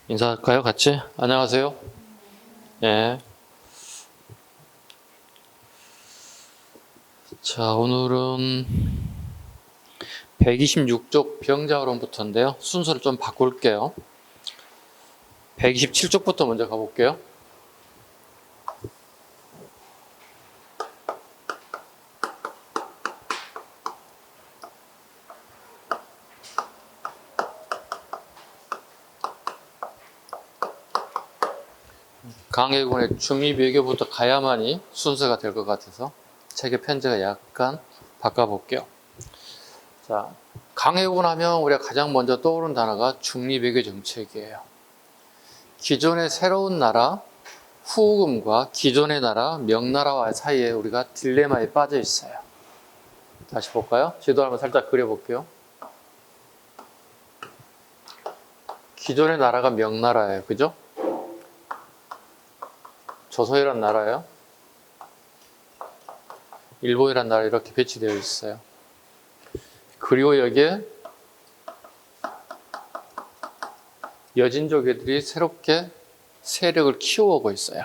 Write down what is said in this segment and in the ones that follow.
인사할까요? 같이? 안녕하세요. 예. 자, 오늘은 126쪽 병자호론부터인데요. 순서를 좀 바꿀게요. 127쪽부터 먼저 가볼게요. 강해군의 중립외교부터 가야만이 순서가 될 것 같아서 책의 편지가 약간 바꿔볼게요. 자, 강해군 하면 우리가 가장 먼저 떠오르는 단어가 중립외교 정책이에요. 기존의 새로운 나라, 후금과 기존의 나라, 명나라와 사이에 우리가 딜레마에 빠져 있어요. 다시 볼까요? 지도 한번 살짝 그려볼게요. 기존의 나라가 명나라예요. 그죠? 조선이란 나라예요. 일본이란 나라 이렇게 배치되어 있어요. 그리고 여기에 여진족 애들이 새롭게 세력을 키워오고 있어요.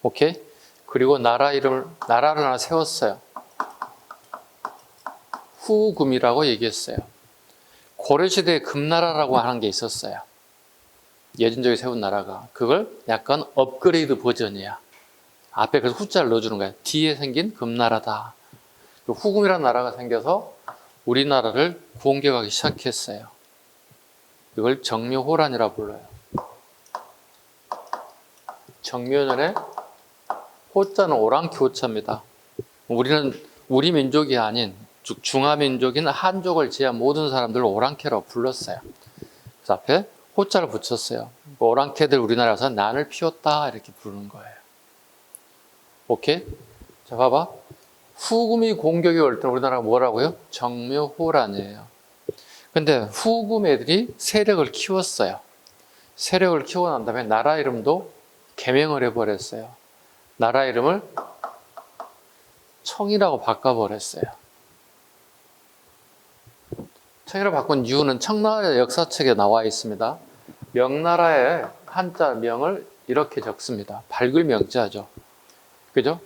오케이? 그리고 나라를 하나 세웠어요. 후금이라고 얘기했어요. 고려시대에 금나라라고 하는 게 있었어요. 여진족이 세운 나라가. 그걸 약간 업그레이드 버전이야. 앞에 그래서 후자를 넣어주는 거야. 뒤에 생긴 금나라다. 후금이라는 나라가 생겨서 우리나라를 공격하기 시작했어요. 이걸 정묘호란이라 불러요. 정묘년에 호자는 오랑캐 호자입니다. 우리 민족이 아닌 중화민족인 한족을 제한 모든 사람들을 오랑캐라고 불렀어요. 그래서 앞에 호자를 붙였어요. 오랑캐들 우리나라에서 난을 피웠다 이렇게 부르는 거예요. 오케이? 자, 봐봐. 후금이 공격이 올 때 우리나라가 뭐라고요? 정묘호란이에요. 근데 후금 애들이 세력을 키웠어요. 세력을 키워난 다음에 나라 이름도 개명을 해버렸어요. 나라 이름을 청이라고 바꿔버렸어요. 청이라고 바꾼 이유는 청나라 역사책에 나와 있습니다. 명나라의 한자 명을 이렇게 적습니다. 밝을 명자죠. 그죠?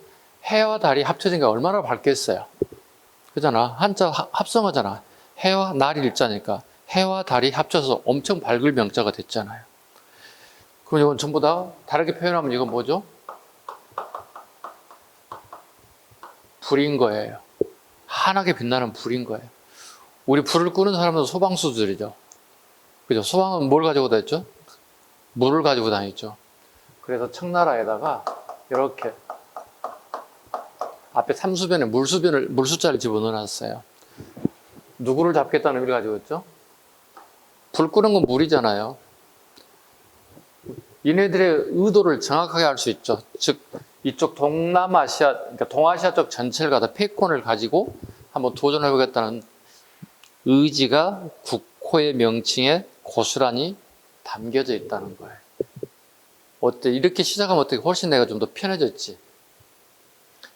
해와 달이 합쳐진 게 얼마나 밝겠어요. 그잖아. 한자 합성하잖아. 해와 날이 일자니까 해와 달이 합쳐서 엄청 밝을 명자가 됐잖아요. 그럼 이건 전부 다 다르게 표현하면 이건 뭐죠? 불인 거예요. 환하게 빛나는 불인 거예요. 우리 불을 끄는 사람은 소방수들이죠. 그죠? 소방은 뭘 가지고 다녔죠? 물을 가지고 다녔죠. 그래서 청나라에다가 이렇게 앞에 삼수변에 물숫자를 집어넣어놨어요. 누구를 잡겠다는 의미를 가지고 있죠? 불 끄는 건 물이잖아요. 얘네들의 의도를 정확하게 알 수 있죠. 즉 이쪽 동남아시아, 그러니까 동아시아 쪽 전체를 갖다 패권을 가지고 한번 도전해보겠다는 의지가 국호의 명칭에 고스란히 담겨져 있다는 거예요. 어때? 이렇게 시작하면 어떻게 훨씬 내가 좀 더 편해졌지?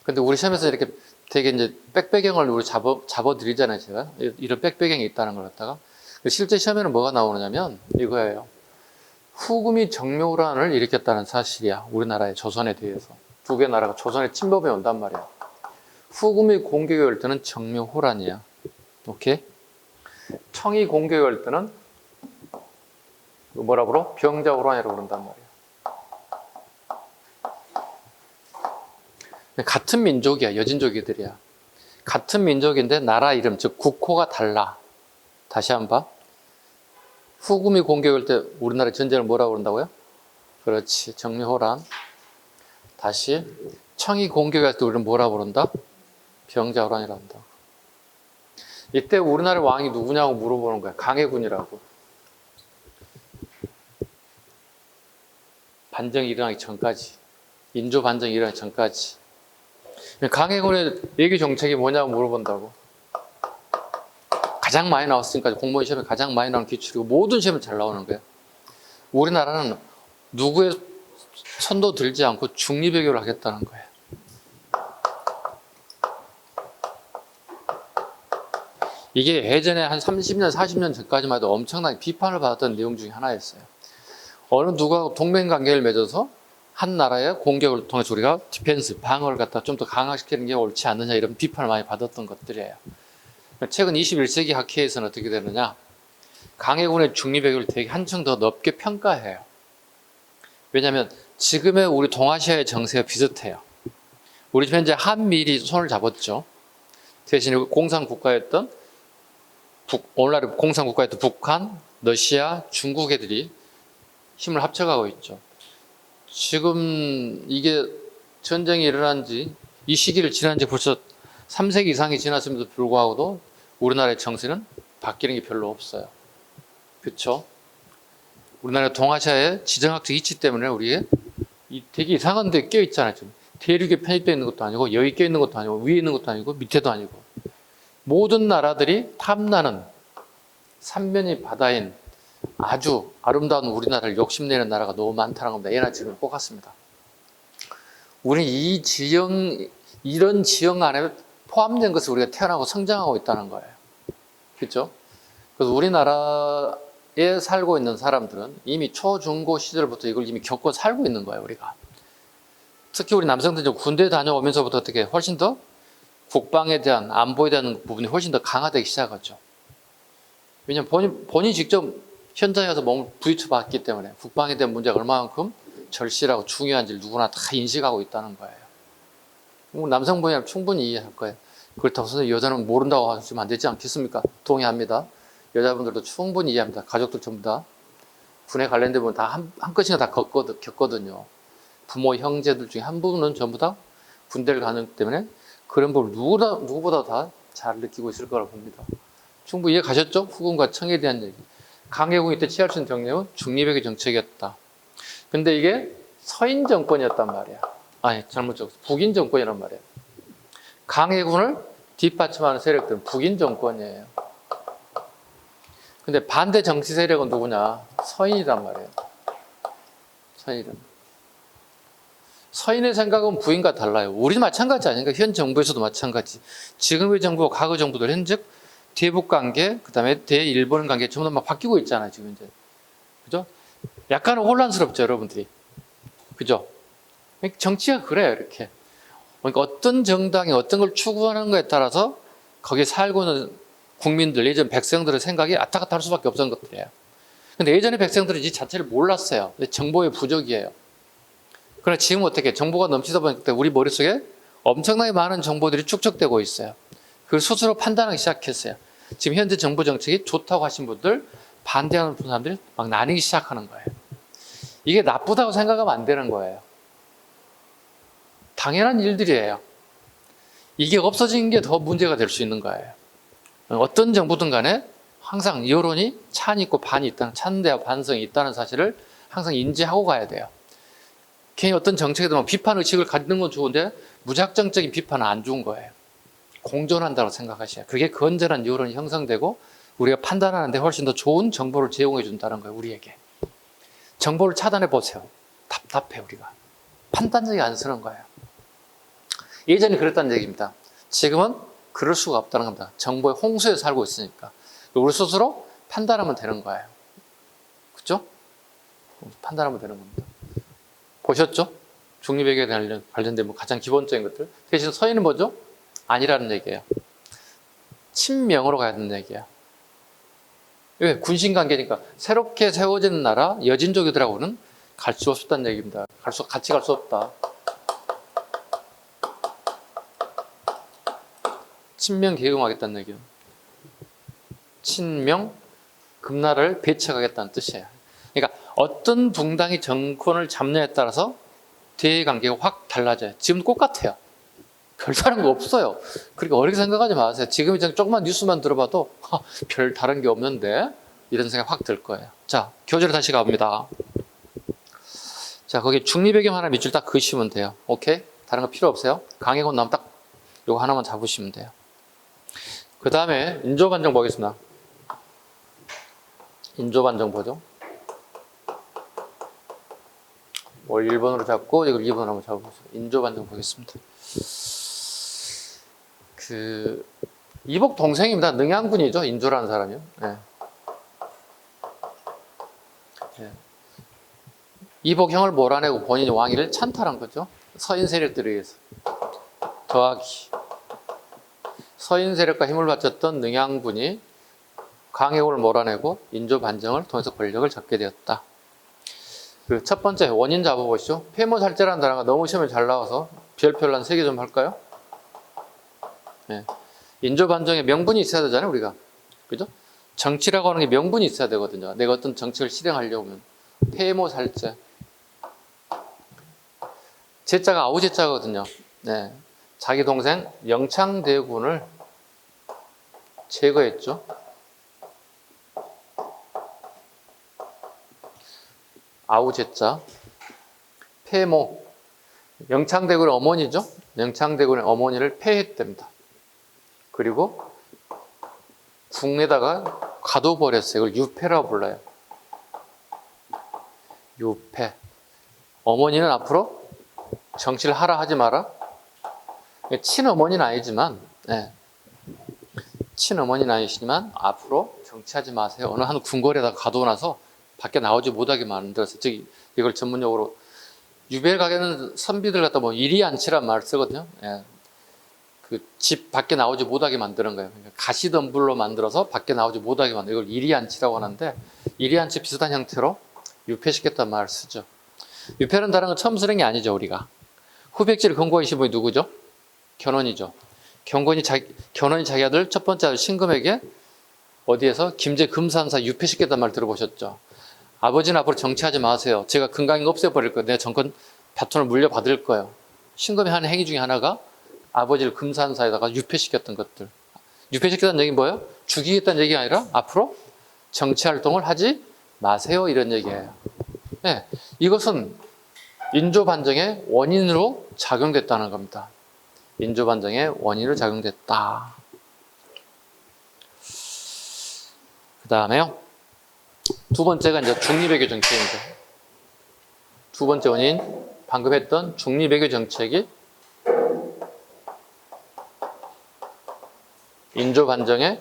근데 우리 시험에서 이렇게 되게 이제 백배경을 우리 잡아드리잖아요, 제가. 이런 백배경이 있다는 걸 갖다가. 실제 시험에는 뭐가 나오느냐면 이거예요. 후금이 정묘호란을 일으켰다는 사실이야. 우리나라의 조선에 대해서. 두 개 나라가 조선에 침범해 온단 말이야. 후금이 공격이 올 때는 정묘호란이야. 오케이? 청이 공격이 올 때는 뭐라 그러? 병자호란이라고 그런단 말이야. 같은 민족이야. 여진족이들이야. 같은 민족인데 나라 이름, 즉 국호가 달라. 다시 한번 봐. 후금이 공격할 때 우리나라 전쟁을 뭐라고 그런다고요? 그렇지. 정묘호란. 다시 청이 공격할 때 우리는 뭐라고 그런다? 병자호란이라고 한다. 이때 우리나라 왕이 누구냐고 물어보는 거야. 강해군이라고. 반정이 일어나기 전까지. 인조 반정이 일어나기 전까지. 강해군의 외교 정책이 뭐냐고 물어본다고. 가장 많이 나왔으니까 공무원 시험에 가장 많이 나오는 기출이고 모든 시험에 잘 나오는 거예요. 우리나라는 누구의 손도 들지 않고 중립외교를 하겠다는 거예요. 이게 예전에 한 30년, 40년 전까지만 해도 엄청나게 비판을 받았던 내용 중에 하나였어요. 어느 누가 동맹 관계를 맺어서 한 나라의 공격을 통해서 우리가 디펜스, 방어를 갖다 좀 더 강화시키는 게 옳지 않느냐 이런 비판을 많이 받았던 것들이에요. 최근 21세기 학회에서는 어떻게 되느냐? 강해군의 중립외교를 되게 한층 더 높게 평가해요. 왜냐하면 지금의 우리 동아시아의 정세와 비슷해요. 우리 지금 현재 한미일이 손을 잡았죠. 대신에 공산국가였던 오늘날 공산국가였던 북한, 러시아, 중국 애들이 힘을 합쳐가고 있죠. 지금 이게 전쟁이 일어난 지 이 시기를 지난 지 벌써 3세기 이상이 지났음에도 불구하고도 우리나라의 정세는 바뀌는 게 별로 없어요. 그렇죠? 우리나라 동아시아의 지정학적 이치 때문에 우리의 되게 이상한 데 껴있잖아요. 지금. 대륙에 편입되어 있는 것도 아니고 여기 껴있는 것도 아니고 위에 있는 것도 아니고 밑에도 아니고 모든 나라들이 탐나는 삼면이 바다인 아주 아름다운 우리나라를 욕심내는 나라가 너무 많다는 겁니다. 예나 지금 똑같습니다. 우리는 이런 지형 안에 포함된 것을 우리가 태어나고 성장하고 있다는 거예요. 그렇죠? 그래서 우리나라에 살고 있는 사람들은 이미 초중고 시절부터 이걸 이미 겪고 살고 있는 거예요, 우리가. 특히 우리 남성들은 군대 다녀오면서부터 어떻게 훨씬 더 국방에 대한 안보에 대한 부분이 훨씬 더 강화되기 시작하죠. 왜냐하면 본인이 직접 현장에 가서 몸을 부딪혀 봤기 때문에 국방에 대한 문제가 얼마만큼 절실하고 중요한지를 누구나 다 인식하고 있다는 거예요. 남성분이라면 충분히 이해할 거예요. 그렇다고 해서 여자는 모른다고 하시면 안 되지 않겠습니까? 동의합니다. 여자분들도 충분히 이해합니다. 가족들 전부 다 군에 관련된 분은 다 한 건씩은 다 겪거든요. 부모, 형제들 중에 한 분은 전부 다 군대를 가는 때문에 그런 법을 누구보다 다 잘 느끼고 있을 거라고 봅니다. 충분히 이해 가셨죠? 후군과 청에 대한 얘기. 강해군이 때 취할 수 있는 정책은 중립외교 정책이었다. 근데 이게 서인 정권이었단 말이야. 아니, 잘못 적었어. 북인 정권이란 말이야. 강해군을 뒷받침하는 세력들은 북인 정권이에요. 근데 반대 정치 세력은 누구냐? 서인이란 말이에요. 서인의 생각은 부인과 달라요. 우리도 마찬가지 아닌가? 현 정부에서도 마찬가지. 지금의 정부와 과거 정부들 현재 대북 관계, 그 다음에 대일본 관계 전부 다 막 바뀌고 있잖아요, 지금 이제. 그죠? 약간은 혼란스럽죠, 여러분들이. 그죠? 정치가 그래요, 이렇게. 그러니까 어떤 정당이 어떤 걸 추구하는 거에 따라서 거기에 살고 있는 국민들, 예전 백성들의 생각이 왔다 갔다 할 수밖에 없었던 것들이에요. 근데 예전에 백성들은 이 자체를 몰랐어요. 정보의 부족이에요. 그러나 지금 어떻게 정보가 넘치다 보니까 우리 머릿속에 엄청나게 많은 정보들이 축적되고 있어요. 그걸 스스로 판단하기 시작했어요. 지금 현재 정부 정책이 좋다고 하신 분들, 반대하는 사람들이 막 나뉘기 시작하는 거예요. 이게 나쁘다고 생각하면 안 되는 거예요. 당연한 일들이에요. 이게 없어진 게 더 문제가 될 수 있는 거예요. 어떤 정부든 간에 항상 여론이 찬이 있고 반이 있다는, 찬대와 반성이 있다는 사실을 항상 인지하고 가야 돼요. 괜히 어떤 정책에 대한 비판 의식을 갖는 건 좋은데 무작정적인 비판은 안 좋은 거예요. 공존한다고 생각하셔야. 그게 건전한 여론이 형성되고 우리가 판단하는데 훨씬 더 좋은 정보를 제공해 준다는 거예요, 우리에게. 정보를 차단해 보세요. 답답해, 우리가. 판단력이 안 서는 거예요. 예전에 그랬다는 얘기입니다. 지금은 그럴 수가 없다는 겁니다. 정보의 홍수에 살고 있으니까. 우리 스스로 판단하면 되는 거예요. 그죠? 판단하면 되는 겁니다. 보셨죠? 중립외교에 관련된 뭐 가장 기본적인 것들. 대신 서인은 뭐죠? 아니라는 얘기예요. 친명으로 가야 되는 얘기예요. 왜? 군신관계니까. 새롭게 세워지는 나라, 여진족이들하고는 갈 수 없다는 얘기입니다. 같이 갈 수 없다. 친명 계엄하겠다는 얘기예요. 친명, 금나라를 배척하겠다는 뜻이에요. 그러니까 어떤 붕당이 정권을 잡느냐에 따라서 대외관계가 확 달라져요. 지금 똑같아요. 별다른 거 없어요. 그러니까 어렵게 생각하지 마세요. 지금 이제 조그만 뉴스만 들어봐도 별 다른 게 없는데 이런 생각 확 들 거예요. 자, 교재로 다시 가봅니다. 자, 거기 중립외교 하나 밑줄 딱 그으시면 돼요. 오케이? 다른 거 필요 없어요. 강해군 나오면 딱 요거 하나만 잡으시면 돼요. 그 다음에 인조반정 보겠습니다. 인조반정 보죠. 뭘 1번으로 잡고 이걸 2번으로 한번 잡아보세요. 인조반정 보겠습니다. 이복 동생입니다. 능양군이죠. 인조라는 사람이요. 네. 네. 이복형을 몰아내고 본인이 왕위를 찬탈한 거죠. 서인 세력들에 의해서. 더하기 서인 세력과 힘을 바쳤던 능양군이 강해군을 몰아내고 인조 반정을 통해서 권력을 잡게 되었다. 그 첫 번째 원인 잡아보시죠. 폐모살제라는 단어가 너무 시험에 잘 나와서 별표를 한 3개 좀 할까요? 네. 인조 반정에 명분이 있어야 되잖아요, 우리가. 그죠? 정치라고 하는 게 명분이 있어야 되거든요. 내가 어떤 정책을 실행하려면. 폐모살제. 제자가 아우제자거든요. 네. 자기 동생 영창대군을 제거했죠. 아우제자. 폐모. 영창대군의 어머니죠. 영창대군의 어머니를 폐했답니다. 그리고 궁에다가 가둬버렸어요. 이걸 유폐라고 불러요. 유폐. 어머니는 앞으로 정치를 하라 하지 마라. 친어머니는 아니지만, 네. 친어머니는 아니시지만 앞으로 정치하지 마세요. 어느 한 궁궐에다가 가둬놔서 밖에 나오지 못하게 만들었어요. 즉 이걸 전문용어로 유배 가게는 선비들 갖다 뭐 이리안치란 말을 쓰거든요. 예. 그 집 밖에 나오지 못하게 만드는 거예요. 그러니까 가시덤불로 만들어서 밖에 나오지 못하게 만드는 이걸 이리안치라고 하는데 이리안치 비슷한 형태로 유폐시켰단 말을 쓰죠. 유폐는 다른 건 처음 쓰는 게 아니죠, 우리가. 후백제를 권고하신 분이 누구죠? 견훤이죠. 견훤이 자기 아들 첫 번째 아들 신금에게 어디에서 김제 금산사 유폐시켰단 말 들어보셨죠? 아버지는 앞으로 정치하지 마세요. 제가 금강인 없애버릴 거예요. 내가 정권 바톤을 물려받을 거예요. 신금이 하는 행위 중에 하나가 아버지를 금산사에다가 유폐시켰던 것들. 유폐시켰다는 얘기는 뭐예요? 죽이겠다는 얘기가 아니라 앞으로 정치 활동을 하지 마세요. 이런 얘기예요. 네, 이것은 인조 반정의 원인으로 작용됐다는 겁니다. 인조 반정의 원인으로 작용됐다. 그 다음에요. 두 번째가 이제 중리배교 정책입니다. 두 번째 원인, 방금 했던 중리배교 정책이 인조 반정의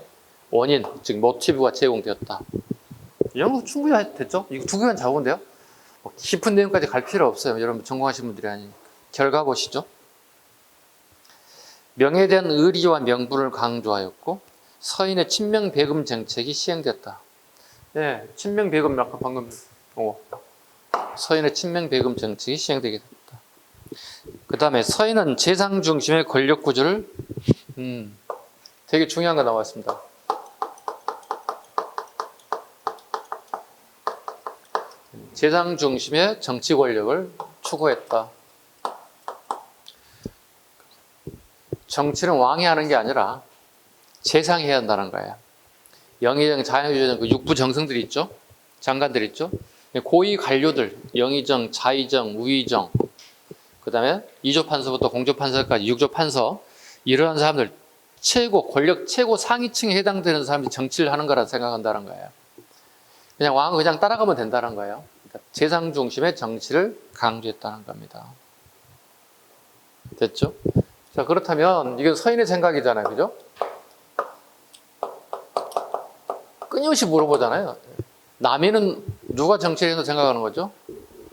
원인, 즉 모티브가 제공되었다. 이 정도 충분히 됐죠? 이거 두 개만 잡으면 돼요? 뭐 깊은 내용까지 갈 필요 없어요. 여러분 전공하신 분들이 아니니까. 결과 보시죠. 명예에 대한 의리와 명분을 강조하였고 서인의 친명배금 정책이 시행됐다. 네, 친명배금 아까 방금 서인의 친명배금 정책이 시행되게 됐다. 그 다음에 서인은 재상 중심의 권력 구조를 되게 중요한 거 나왔습니다. 재상 중심의 정치 권력을 추구했다. 정치는 왕이 하는 게 아니라 재상이 해야 한다는 거예요. 영의정, 자의정, 그 육부 정승들이 있죠. 장관들이 있죠. 고위 관료들, 영의정, 자의정, 우의정, 그 다음에 2조 판서부터 공조 판서까지 6조 판서, 이러한 사람들 최고 권력 최고 상위층에 해당되는 사람들이 정치를 하는 거라 생각한다는 거예요. 그냥 왕은 그냥 따라가면 된다는 거예요. 그러니까 재상 중심의 정치를 강조했다는 겁니다. 됐죠? 자, 그렇다면 이건 서인의 생각이잖아요. 그죠? 끊임없이 물어보잖아요. 남인은 누가 정치를 해서 생각하는 거죠?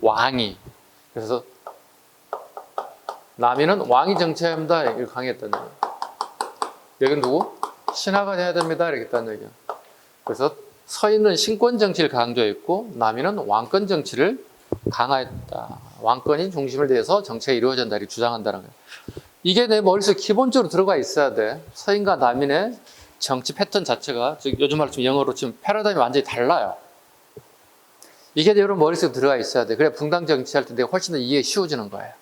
왕이. 그래서 남인은 왕이 정치해야 합니다. 이렇게 강의했다는 얘기예요. 여기는 누구? 신하가 해야 됩니다. 이렇게 했다는 얘기예요. 그래서 서인은 신권 정치를 강조했고 남인은 왕권 정치를 강화했다. 왕권이 중심을 대해서 정치가 이루어진다. 이렇게 주장한다는 거예요. 이게 내 머릿속에 기본적으로 들어가 있어야 돼. 서인과 남인의 정치 패턴 자체가 즉 요즘 말로 영어로 지금 패러다임이 완전히 달라요. 이게 내 머릿속에 들어가 있어야 돼. 그래 붕당 정치할 때 내가 훨씬 더 이해 쉬워지는 거예요.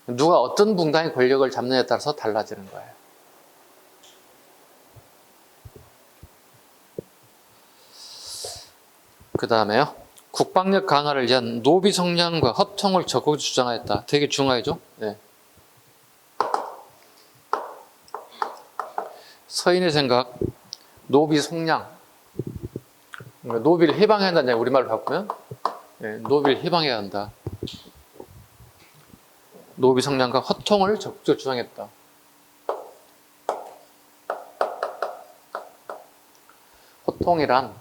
누가 어떤 붕당의 권력을 잡느냐에 따라서 달라지는 거예요. 그 다음에요. 국방력 강화를 위한 노비 성량과 허통을 적극 주장하였다. 되게 중요하죠? 네. 서인의 생각, 노비 속량. 노비를 해방해야 한다는 우리말로 바꾸면 네, 노비를 해방해야 한다. 노비 성량과 허통을 적극 주장했다. 허통이란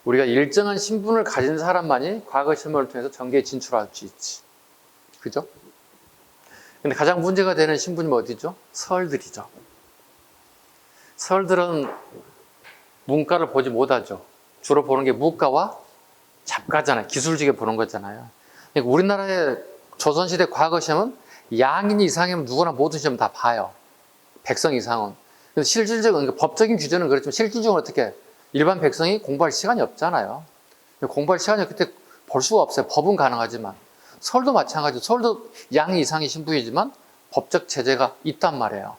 우리가 일정한 신분을 가진 사람만이 과거 시험을 통해서 정계에 진출할 수 있지. 그죠? 근데 가장 문제가 되는 신분이 어디죠? 서얼들이죠. 서얼들은 문과를 보지 못하죠. 주로 보는 게 무과와 잡과잖아요. 기술직에 보는 거잖아요. 그러니까 우리나라의 조선시대 과거 시험은 양인 이상이면 누구나 모든 시험 다 봐요. 백성 이상은. 근데 실질적으로, 그러니까 법적인 규제는 그렇지만 실질적으로 어떻게 일반 백성이 공부할 시간이 없잖아요. 공부할 시간이 그때 볼 수가 없어요. 법은 가능하지만. 서울도 마찬가지로 서울도 양 이상의 신분이지만 법적 제재가 있단 말이에요.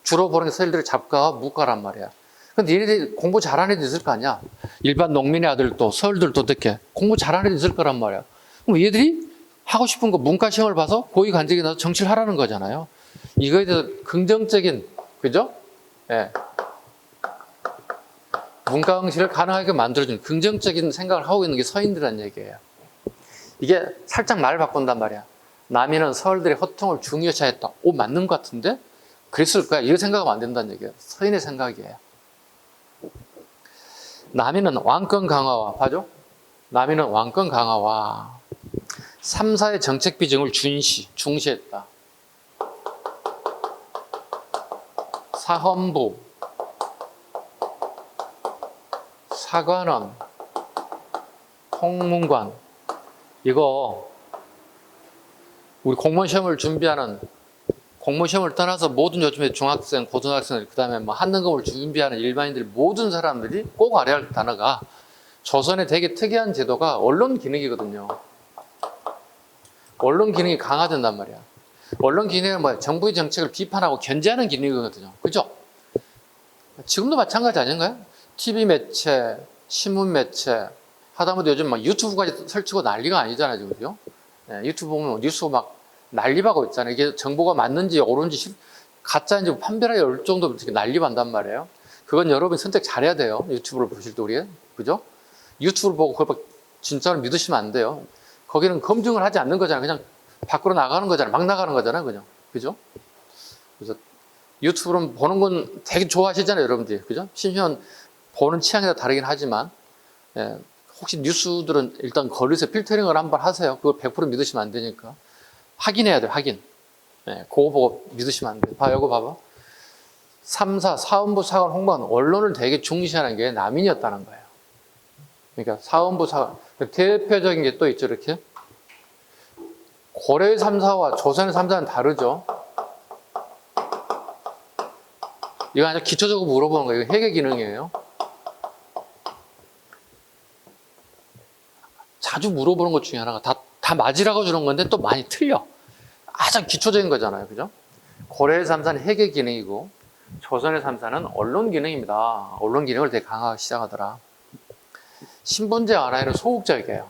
주로 보는 게 서울들의 잡과와 무과란 말이에요. 근데 얘네들이 공부 잘하는 애들 있을 거 아니야. 일반 농민의 아들도 서울들도 어떻게 공부 잘하는 애들 있을 거란 말이야. 그럼 얘들이 하고 싶은 거 문과 시험을 봐서 고위 관직에 나서 정치를 하라는 거잖아요. 이거에 대해서 긍정적인, 그죠? 예. 문과 응시를 가능하게 만들어주는 긍정적인 생각을 하고 있는 게 서인들이란 얘기예요. 이게 살짝 말 바꾼단 말이야. 남인은 서울들의 허통을 중요시했다. 오, 맞는 것 같은데? 그랬을 거야. 이거 생각하면 안 된다는 얘기예요. 서인의 생각이에요. 남인은 왕권 강화와, 봐줘? 남인은 왕권 강화와 3, 4의 정책 비중을 중시했다. 사헌부, 사관원, 홍문관, 이거 우리 공무원 시험을 준비하는, 공무원 시험을 떠나서 모든 요즘에 중학생, 고등학생, 그 다음에 뭐 한능검을 준비하는 일반인들 모든 사람들이 꼭 알아야 할 단어가 조선의 되게 특이한 제도가 언론 기능이거든요. 언론 기능이 강화된단 말이야. 언론 기능은 뭐야? 정부의 정책을 비판하고 견제하는 기능이거든요. 그죠? 지금도 마찬가지 아닌가요? TV 매체, 신문 매체, 하다못해 요즘 막 유튜브까지 설치고 난리가 아니잖아요, 지금. 그죠? 네, 유튜브 보면 뉴스 막 난리하고 있잖아요. 이게 정보가 맞는지 옳은지 가짜인지 판별하기 어려울 정도로 난리반단 말이에요. 그건 여러분이 선택 잘해야 돼요. 유튜브를 보실 때 우리. 그죠? 유튜브를 보고 그걸 진짜로 믿으시면 안 돼요. 거기는 검증을 하지 않는 거잖아요. 그냥 밖으로 나가는 거잖아요. 막 나가는 거잖아요. 그냥. 그죠? 그래서 유튜브를 보는 건 되게 좋아하시잖아요. 여러분들이. 그죠? 심지어 보는 취향이 다르긴 하지만, 예, 혹시 뉴스들은 일단 거리에서 필터링을 한번 하세요. 그걸 100% 믿으시면 안 되니까. 확인해야 돼요. 확인. 예, 그거 보고 믿으시면 안 돼요. 봐, 이거 봐봐. 3, 4, 사헌부, 사관, 홍관, 언론을 되게 중시하는 게 남인이었다는 거예요. 그러니까 사헌부, 사관. 대표적인 게 또 있죠, 이렇게. 고려의 3, 4와 조선의 3, 4는 다르죠. 이거 아주 기초적으로 물어보는 거예요. 이거 회계 기능이에요. 자주 물어보는 것 중에 하나가 다 맞으라고 주는 건데 또 많이 틀려. 가장 기초적인 거잖아요. 그죠? 고려의 3사는 회계 기능이고 조선의 3사는 언론 기능입니다. 언론 기능을 되게 강화하기 시작하더라. 신분제 하나에는 소극적이에요.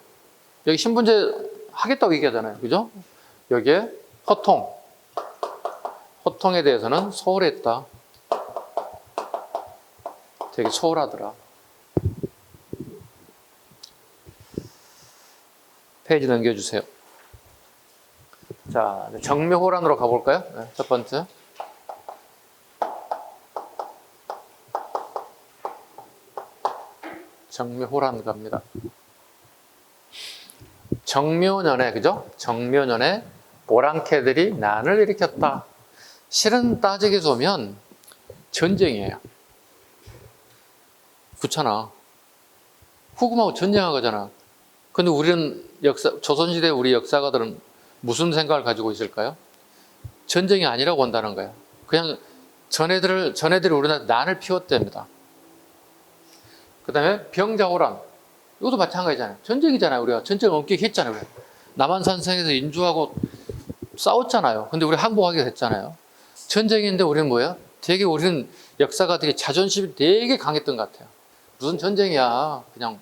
여기 신분제 하겠다고 얘기하잖아요. 그죠? 여기에 허통. 허통에 대해서는 소홀했다. 되게 소홀하더라. 페이지 넘겨주세요. 자, 정묘호란으로 가볼까요? 네, 첫 번째. 정묘호란 갑니다. 정묘년에, 그죠? 정묘년에 오랑캐들이 난을 일으켰다. 실은 따지게 보면 전쟁이에요. 그렇잖아. 후금하고 전쟁한 거잖아. 근데 우리는 조선시대 우리 역사가들은 무슨 생각을 가지고 있을까요? 전쟁이 아니라고 한다는 거예요. 그냥 전애들이 우리나라 난을 피웠답니다. 그 다음에 병자호란. 이것도 마찬가지잖아요. 전쟁이잖아요. 우리가 전쟁 엄격히 했잖아요. 우리가. 남한산성에서 인주하고 싸웠잖아요. 근데 우리 항복하게 됐잖아요. 전쟁인데 우리는 뭐야? 되게 우리는 역사가들이 자존심이 되게 강했던 것 같아요. 무슨 전쟁이야. 그냥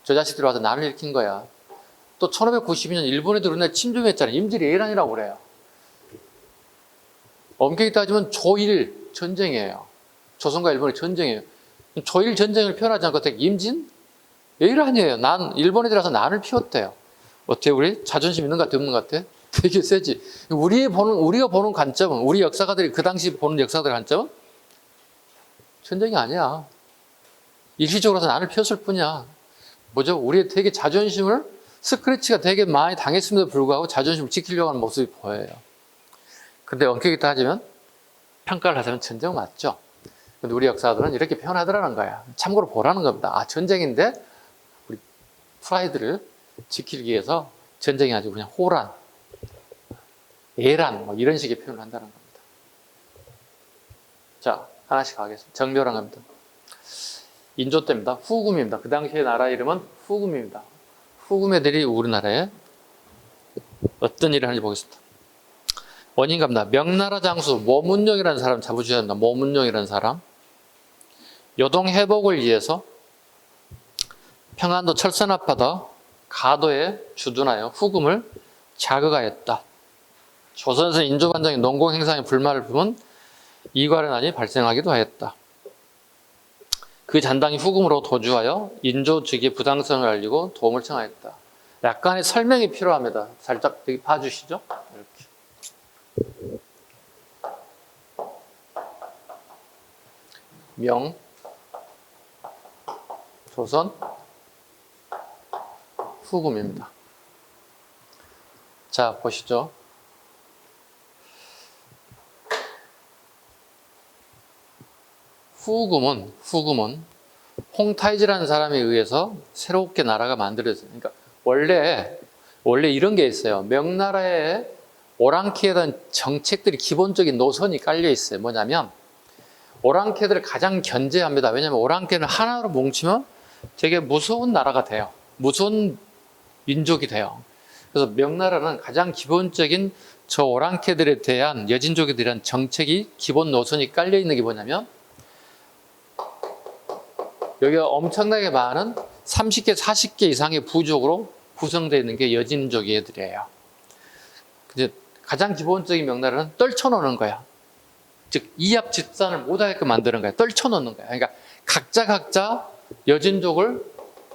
저 자식들이 와서 난을 일으킨 거야. 또 1592년 일본에도 우리나라 침공했잖아요. 임질예란이라고 그래요. 엄격히 따지면 조일 전쟁이에요. 조선과 일본의 전쟁이에요. 조일 전쟁을 표현하지 않고 되게 임진? 예란이에요. 일본에 들어서 난을 피웠대요. 어때 우리 자존심 있는 것 같아? 없는 것 같아? 되게 세지. 우리가 보는 관점은, 우리 역사가들이 그 당시 보는 역사가들의 관점은 전쟁이 아니야. 일시적으로 난을 피웠을 뿐이야. 뭐죠? 우리의 되게 자존심을 스크래치가 되게 많이 당했음에도 불구하고 자존심을 지키려고 하는 모습이 보여요. 근데 엄격히 따지면 평가를 하자면 전쟁 맞죠? 근데 우리 역사들은 이렇게 표현하더라는 거야. 참고로 보라는 겁니다. 아, 전쟁인데 우리 프라이드를 지키기 위해서 전쟁이 아니고 그냥 호란, 예란 뭐 이런 식의 표현을 한다는 겁니다. 자, 하나씩 가겠습니다. 정렬한 겁니다. 인조 때입니다. 후금입니다. 그 당시의 나라 이름은 후금입니다. 후금 애들이 우리나라에 어떤 일을 하는지 보겠습니다. 원인 갑니다. 명나라 장수 모문룡이라는 사람 잡아주셔야 합니다. 모문룡이라는 사람. 요동 회복을 위해서 평안도 철선 앞바다 가도에 주둔하여 후금을 자극하였다. 조선에서 인조반정의 농공 행사에 불만을 품은 이괄현난이 발생하기도 하였다. 그 잔당이 후금으로 도주하여 인조 측의 부당성을 알리고 도움을 청하였다. 약간의 설명이 필요합니다. 살짝 여기 봐주시죠. 이렇게. 명, 조선, 후금입니다. 자, 보시죠. 후금은 홍타이즈라는 사람에 의해서 새롭게 나라가 만들어졌어요. 그러니까 원래 이런 게 있어요. 명나라에 오랑캐에 대한 정책들이 기본적인 노선이 깔려 있어요. 뭐냐면 오랑캐들을 가장 견제합니다. 왜냐하면 오랑캐는 하나로 뭉치면 되게 무서운 나라가 돼요. 무서운 민족이 돼요. 그래서 명나라는 가장 기본적인 저 오랑캐들에 대한 여진족에 대한 정책이 기본 노선이 깔려 있는 게 뭐냐면 여기가 엄청나게 많은 30개, 40개 이상의 부족으로 구성되어 있는 게 여진족 애들이에요. 근데 가장 기본적인 명나라는 떨쳐놓는 거야. 즉 이합집산을 못하게끔 만드는 거야. 떨쳐놓는 거야. 그러니까 각자 여진족을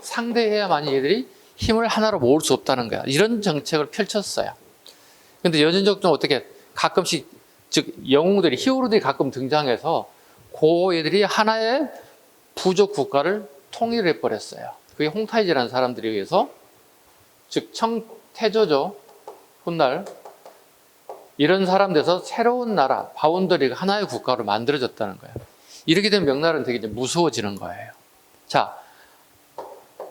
상대해야만 얘들이 힘을 하나로 모을 수 없다는 거야. 이런 정책을 펼쳤어요. 근데 여진족도 어떻게 가끔씩 즉 영웅들이 히어로들이 가끔 등장해서 그 애들이 하나의 부족 국가를 통일해 버렸어요. 그게 홍타이즈라는 사람들에 의해서 즉 청태조죠. 훗날 이런 사람들에서 새로운 나라, 바운더리가 하나의 국가로 만들어졌다는 거예요. 이렇게 되면 명나라는 되게 이제 무서워지는 거예요. 자,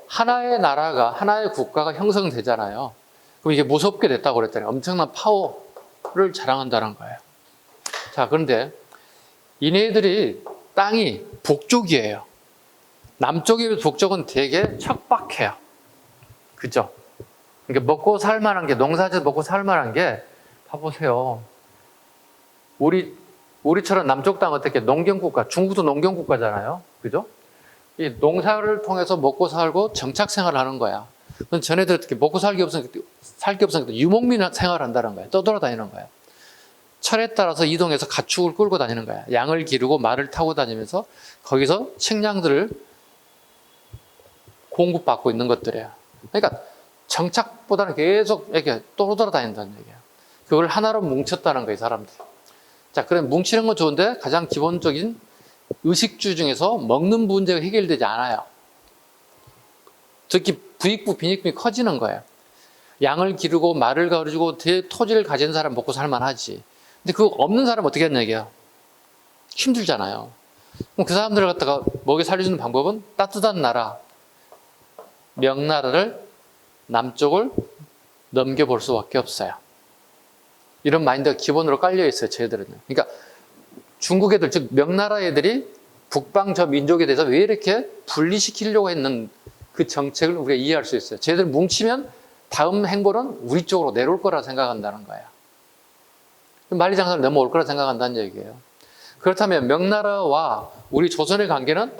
하나의 나라가, 하나의 국가가 형성되잖아요. 그럼 이게 무섭게 됐다고 그랬잖아요. 엄청난 파워를 자랑한다는 거예요. 자, 그런데 이네들이 땅이 북쪽이에요. 남쪽의 북쪽은 되게 척박해요. 그죠? 그러니까 먹고 살만한 게, 농사지어 먹고 살만한 게, 봐보세요. 우리처럼 남쪽 땅 어떻게 농경국가, 중국도 농경국가잖아요. 그죠? 이 농사를 통해서 먹고 살고 정착 생활을 하는 거야. 그럼 전에들 어떻게 먹고 살 게 없으니까 유목민 생활을 한다는 거야. 떠돌아다니는 거야. 철에 따라서 이동해서 가축을 끌고 다니는 거야. 양을 기르고 말을 타고 다니면서 거기서 식량들을 공급받고 있는 것들이에요. 그러니까 정착보다는 계속 이렇게 떠돌아다닌다는 얘기예요. 그걸 하나로 뭉쳤다는 거예요, 사람들이. 자, 그럼 뭉치는 건 좋은데 가장 기본적인 의식주 중에서 먹는 문제가 해결되지 않아요. 특히 부익부, 빈익분이 커지는 거예요. 양을 기르고 말을 가르고 토지를 가진 사람 먹고 살만하지. 근데 그거 없는 사람 어떻게 하는 얘기야? 힘들잖아요. 그럼 그 사람들을 갖다가 먹여 살려주는 방법은 따뜻한 나라, 명나라를 남쪽을 넘겨볼 수밖에 없어요. 이런 마인드가 기본으로 깔려 있어요, 저희들은요. 그러니까 중국 애들, 즉 명나라 애들이 북방 저 민족에 대해서 왜 이렇게 분리시키려고 했는 그 정책을 우리가 이해할 수 있어요. 쟤들 뭉치면 다음 행보는 우리 쪽으로 내려올 거라 생각한다는 거예요. 만리장성을 넘어올 거라 생각한다는 얘기예요. 그렇다면 명나라와 우리 조선의 관계는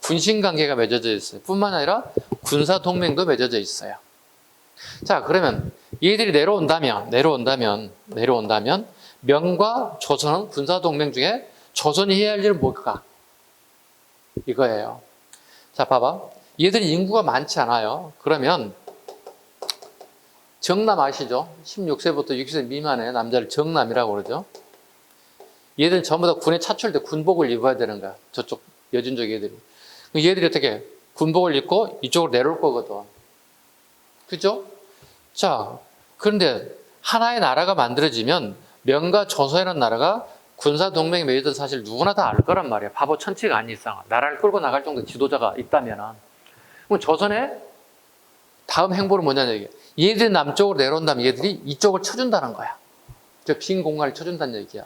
군신 관계가 맺어져 있어요. 뿐만 아니라 군사 동맹도 맺어져 있어요. 자, 그러면 얘들이 내려온다면 명과 조선은 군사 동맹 중에 조선이 해야 할 일은 뭘까? 이거예요. 자, 봐봐. 얘들이 인구가 많지 않아요. 그러면 정남 아시죠? 16세부터 60세 미만의 남자를 정남이라고 그러죠. 얘들은 전부 다 군에 차출돼 군복을 입어야 되는 거야. 저쪽 여진족 얘들이. 얘들이 어떻게 군복을 입고 이쪽으로 내려올 거거든. 그죠? 자, 그런데 하나의 나라가 만들어지면 명과 조선이라는 나라가 군사 동맹에 맺어도 사실 누구나 다 알 거란 말이야. 바보 천치가 아닌 이상 나라를 끌고 나갈 정도 지도자가 있다면. 그럼 조선의 다음 행보는 뭐냐는 얘기야. 얘들이 남쪽으로 내려온다면 얘들이 이쪽을 쳐준다는 거야. 저 빈 공간을 쳐준다는 얘기야.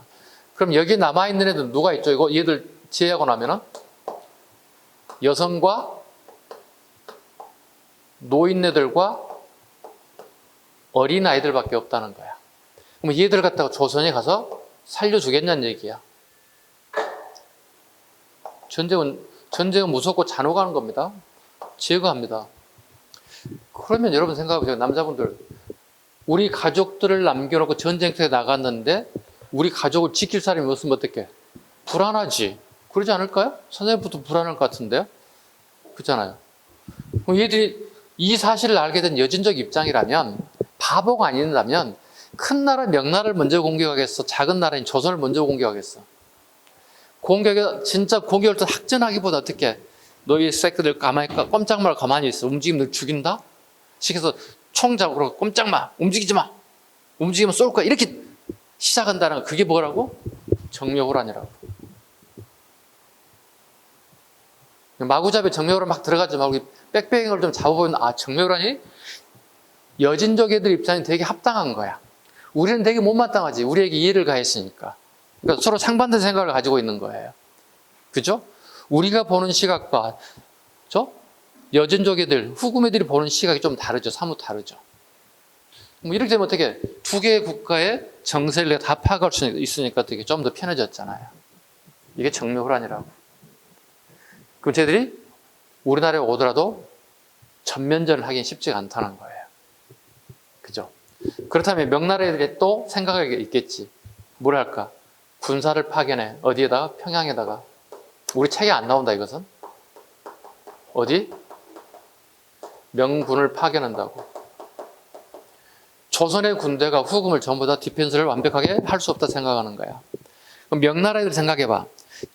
그럼 여기 남아있는 애들 누가 있죠? 이거 얘들 제외하고 나면은 여성과 노인네들과 어린아이들밖에 없다는 거야. 그럼 얘들 갖다가 조선에 가서 살려주겠냐는 얘기야. 전쟁은 무섭고 잔혹한 겁니다. 제거합니다. 그러면 여러분 생각해보세요. 남자분들, 우리 가족들을 남겨놓고 전쟁터에 나갔는데 우리 가족을 지킬 사람이 없으면 어떡해? 불안하지. 그러지 않을까요? 선생님부터 불안할 것 같은데요? 그렇잖아요. 그럼 얘들이 이 사실을 알게 된 여진적 입장이라면, 바보가 아닌다면 큰 나라 명나라를 먼저 공격하겠어? 작은 나라인 조선을 먼저 공격하겠어? 진짜 공격을 또 학전하기보다 어떻게 너희 새끼들 꼼짝 말고 가만히 있어. 움직이면 너 죽인다? 시켜서 총 잡으러 꼼짝 마. 움직이지 마. 움직이면 쏠 거야. 이렇게 시작한다는 거. 그게 뭐라고? 정묘호란이라고. 마구잡이 정묘호란 막 들어가지 말고 빽빽이를 좀 잡아보면 정묘호란이 여진족 애들 입장이 되게 합당한 거야. 우리는 되게 못마땅하지. 우리에게 이해를 가했으니까. 그러니까 서로 상반된 생각을 가지고 있는 거예요. 그죠? 우리가 보는 시각과 여진족 애들, 후금 애들이 보는 시각이 좀 다르죠. 사뭇 다르죠. 뭐 이렇게 되면 어떻게 두 개의 국가의 정세를 다 파악할 수 있으니까 되게 좀 더 편해졌잖아요. 이게 정묘호란이라고. 그럼 쟤들이 우리나라에 오더라도 전면전을 하긴 쉽지가 않다는 거예요. 그죠? 그렇다면 명나라 애들이 또 생각이 있겠지. 뭘 할까? 군사를 파견해. 어디에다가? 평양에다가. 우리 책에 안 나온다 이것은. 어디? 명군을 파견한다고. 조선의 군대가 후금을 전부 다 디펜스를 완벽하게 할 수 없다 생각하는 거야. 그럼 명나라 애들 생각해봐.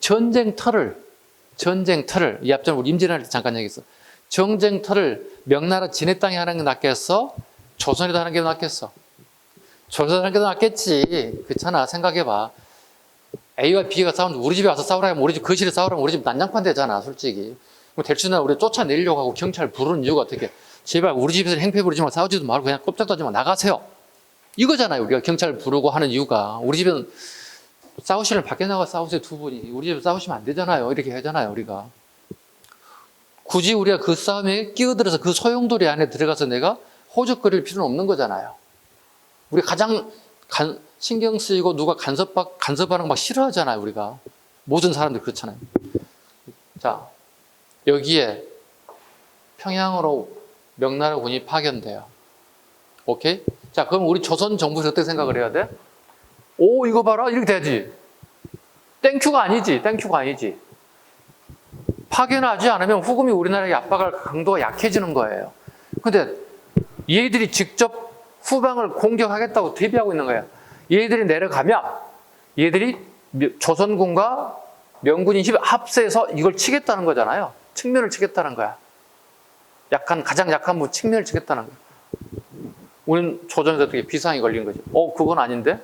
전쟁터를 이 앞전에 우리 임진왜란 때 잠깐 얘기했어. 전쟁터를 명나라 진해 땅에 하는 게 낫겠어? 조선에다 하는 게 낫겠어? 조선에 하는 게 낫겠지. 그렇잖아. 생각해봐. A와 B가 싸우는데 우리 집에 와서 싸우라 하면 우리 집 거실에 싸우라 하면 우리 집 난장판 되잖아. 솔직히. 대충 우리 쫓아내려고 하고 경찰 부르는 이유가 어떻게? 제발 우리 집에서 행패 부리지 말고 싸우지도 말고 그냥 꼼짝도 하지 말고 나가세요. 이거잖아요. 우리가 경찰 부르고 하는 이유가. 우리 집은 싸우시면 밖에 나가 싸우세요. 두 분이. 우리 집에 싸우시면 안 되잖아요. 이렇게 하잖아요. 우리가. 굳이 우리가 그 싸움에 끼어들어서 그 소용돌이 안에 들어가서 내가 호적거릴 필요는 없는 거잖아요. 우리 가장 신경 쓰이고 누가 간섭하는 거 막 싫어하잖아요. 우리가. 모든 사람들 그렇잖아요. 자, 여기에 평양으로 명나라 군이 파견돼요. 오케이? 자, 그럼 우리 조선 정부에서 어떻게 생각을 해야 돼? 오, 이거 봐라. 이렇게 돼야지. 땡큐가 아니지. 파견하지 않으면 후금이 우리나라에 압박할 강도가 약해지는 거예요. 근데 얘들이 직접 후방을 공격하겠다고 대비하고 있는 거예요. 얘들이 내려가면 얘들이 조선군과 명군이 합세해서 이걸 치겠다는 거잖아요. 측면을 치겠다는 거야. 가장 약한 측면을 치겠다는 거야. 우리는 조선에서 어떻게 비상이 걸린 거죠. 그건 아닌데?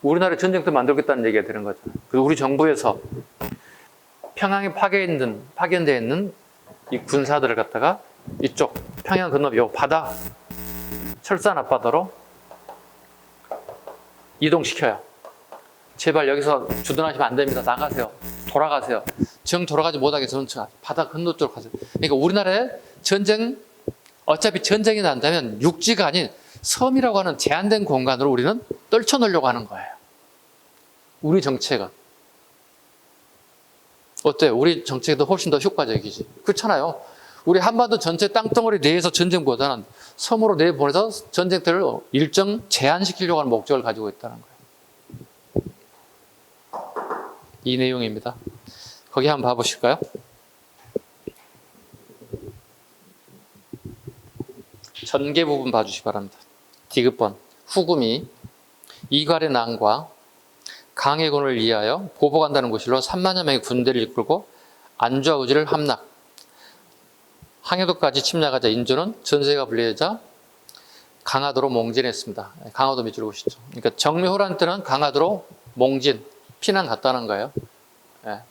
우리나라에 전쟁터 만들겠다는 얘기가 되는 거잖아요. 그래서 우리 정부에서 평양에 파견되어 있는 이 군사들을 갖다가 이쪽 평양 건너 요 바다, 철산 앞바다로 이동시켜요. 제발 여기서 주둔하시면 안 됩니다. 나가세요. 돌아가세요. 돌아가지 못하게 바다 건너쪽으로 가세요. 그러니까 우리나라에 어차피 전쟁이 난다면 육지가 아닌 섬이라고 하는 제한된 공간으로 우리는 떨쳐놓으려고 하는 거예요. 우리 정책은. 어때요? 우리 정책이 훨씬 더 효과적이지. 그렇잖아요. 우리 한반도 전체 땅덩어리 내에서 전쟁보다는 섬으로 내보내서 전쟁터를 일정 제한시키려고 하는 목적을 가지고 있다는 거예요. 이 내용입니다. 거기 한번 봐보실까요? 전개 부분 봐주시기 바랍니다. 디귿번. 후금이 이괄의 난과 강해군을 위하여 보복한다는 구실로 3만여 명의 군대를 이끌고 안주와 의지를 함락. 항해도까지 침략하자 인조는 전세가 불리하자 강화도로 몽진했습니다. 강화도 밑으로 오시죠. 그러니까 정묘호란 때는 강화도로 몽진, 피난 갔다는 거예요. 예.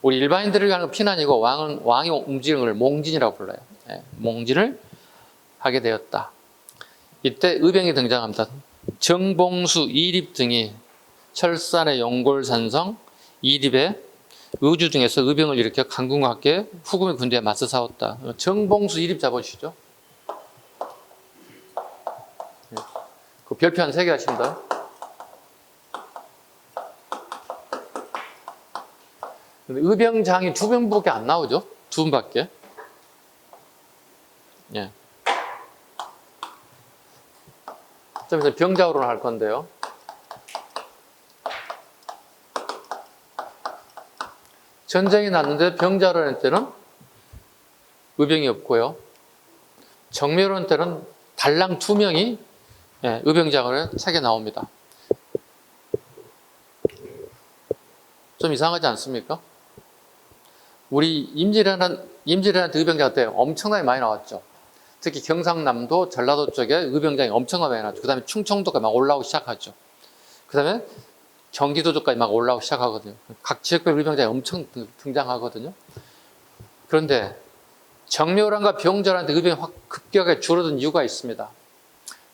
우리 일반인들을 위한 피난이고 왕이 움직이는 걸 몽진이라고 불러요. 예. 몽진을 하게 되었다. 이때 의병이 등장합니다. 정봉수, 이립 등이 철산의 용골산성, 이립의 의주 등에서 의병을 일으켜 강군과 함께 후금의 군대에 맞서 싸웠다. 정봉수, 이립 잡아주시죠. 그 별표 한 3개 하십니다. 의병장이 2명밖에 안 나오죠? 2분밖에. 예. 좀 이제 병자호론을 할 건데요. 전쟁이 났는데 병자호론 때는 의병이 없고요. 정묘호론 때는 달랑 2명이 의병장을 책에 나옵니다. 좀 이상하지 않습니까? 우리 임진왜란 때 의병장 때 엄청나게 많이 나왔죠. 특히 경상남도, 전라도 쪽에 의병장이 엄청나게 많이 나왔죠. 그 다음에 충청도까지 막 올라오기 시작하죠. 그 다음에 경기도 쪽까지 막 올라오기 시작하거든요. 각 지역별 의병장이 엄청 등장하거든요. 그런데 정묘호란과 병자호란 때 의병이 확 급격하게 줄어든 이유가 있습니다.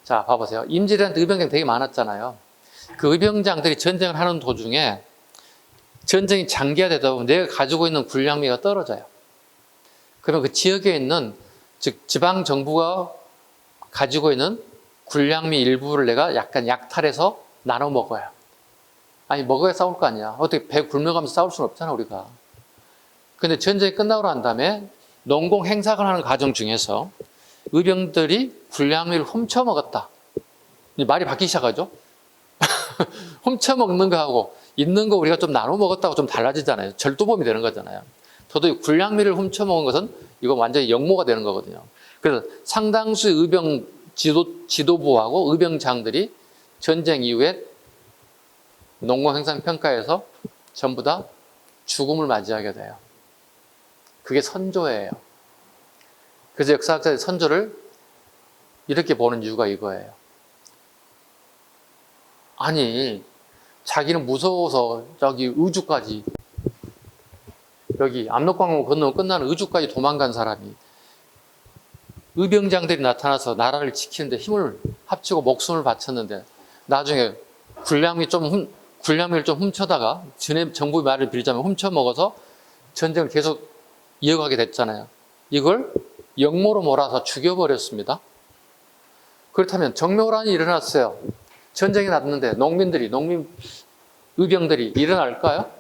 자, 봐보세요. 임진왜란 때 의병장 되게 많았잖아요. 그 의병장들이 전쟁을 하는 도중에 전쟁이 장기화되다 보면 내가 가지고 있는 군량미가 떨어져요. 그러면 그 지역에 있는, 즉 지방정부가 가지고 있는 군량미 일부를 내가 약간 약탈해서 나눠 먹어요. 아니 먹어야 싸울 거 아니야. 어떻게 배 굶어가면서 싸울 수는 없잖아 우리가. 근데 전쟁이 끝나고 난 다음에 농공 행사를 하는 과정 중에서 의병들이 군량미를 훔쳐먹었다. 말이 바뀌기 시작하죠. 훔쳐먹는 거하고 있는 거 우리가 좀 나눠 먹었다고 좀 달라지잖아요. 절도범이 되는 거잖아요. 더더욱 군량미를 훔쳐먹은 것은 이거 완전히 역모가 되는 거거든요. 그래서 상당수의 의병 지도부하고 의병장들이 전쟁 이후에 농공행상평가에서 전부 다 죽음을 맞이하게 돼요. 그게 선조예요. 그래서 역사학자들이 선조를 이렇게 보는 이유가 이거예요. 아니, 자기는 무서워서 저기 의주까지, 여기 압록강을 건너면 끝나는 의주까지 도망간 사람이 의병장들이 나타나서 나라를 지키는데 힘을 합치고 목숨을 바쳤는데 나중에 군량미를 좀 훔쳐다가 정부의 말을 빌자면 훔쳐먹어서 전쟁을 계속 이어가게 됐잖아요. 이걸 역모로 몰아서 죽여버렸습니다. 그렇다면 정묘호란이 일어났어요. 전쟁이 났는데 의병들이 일어날까요?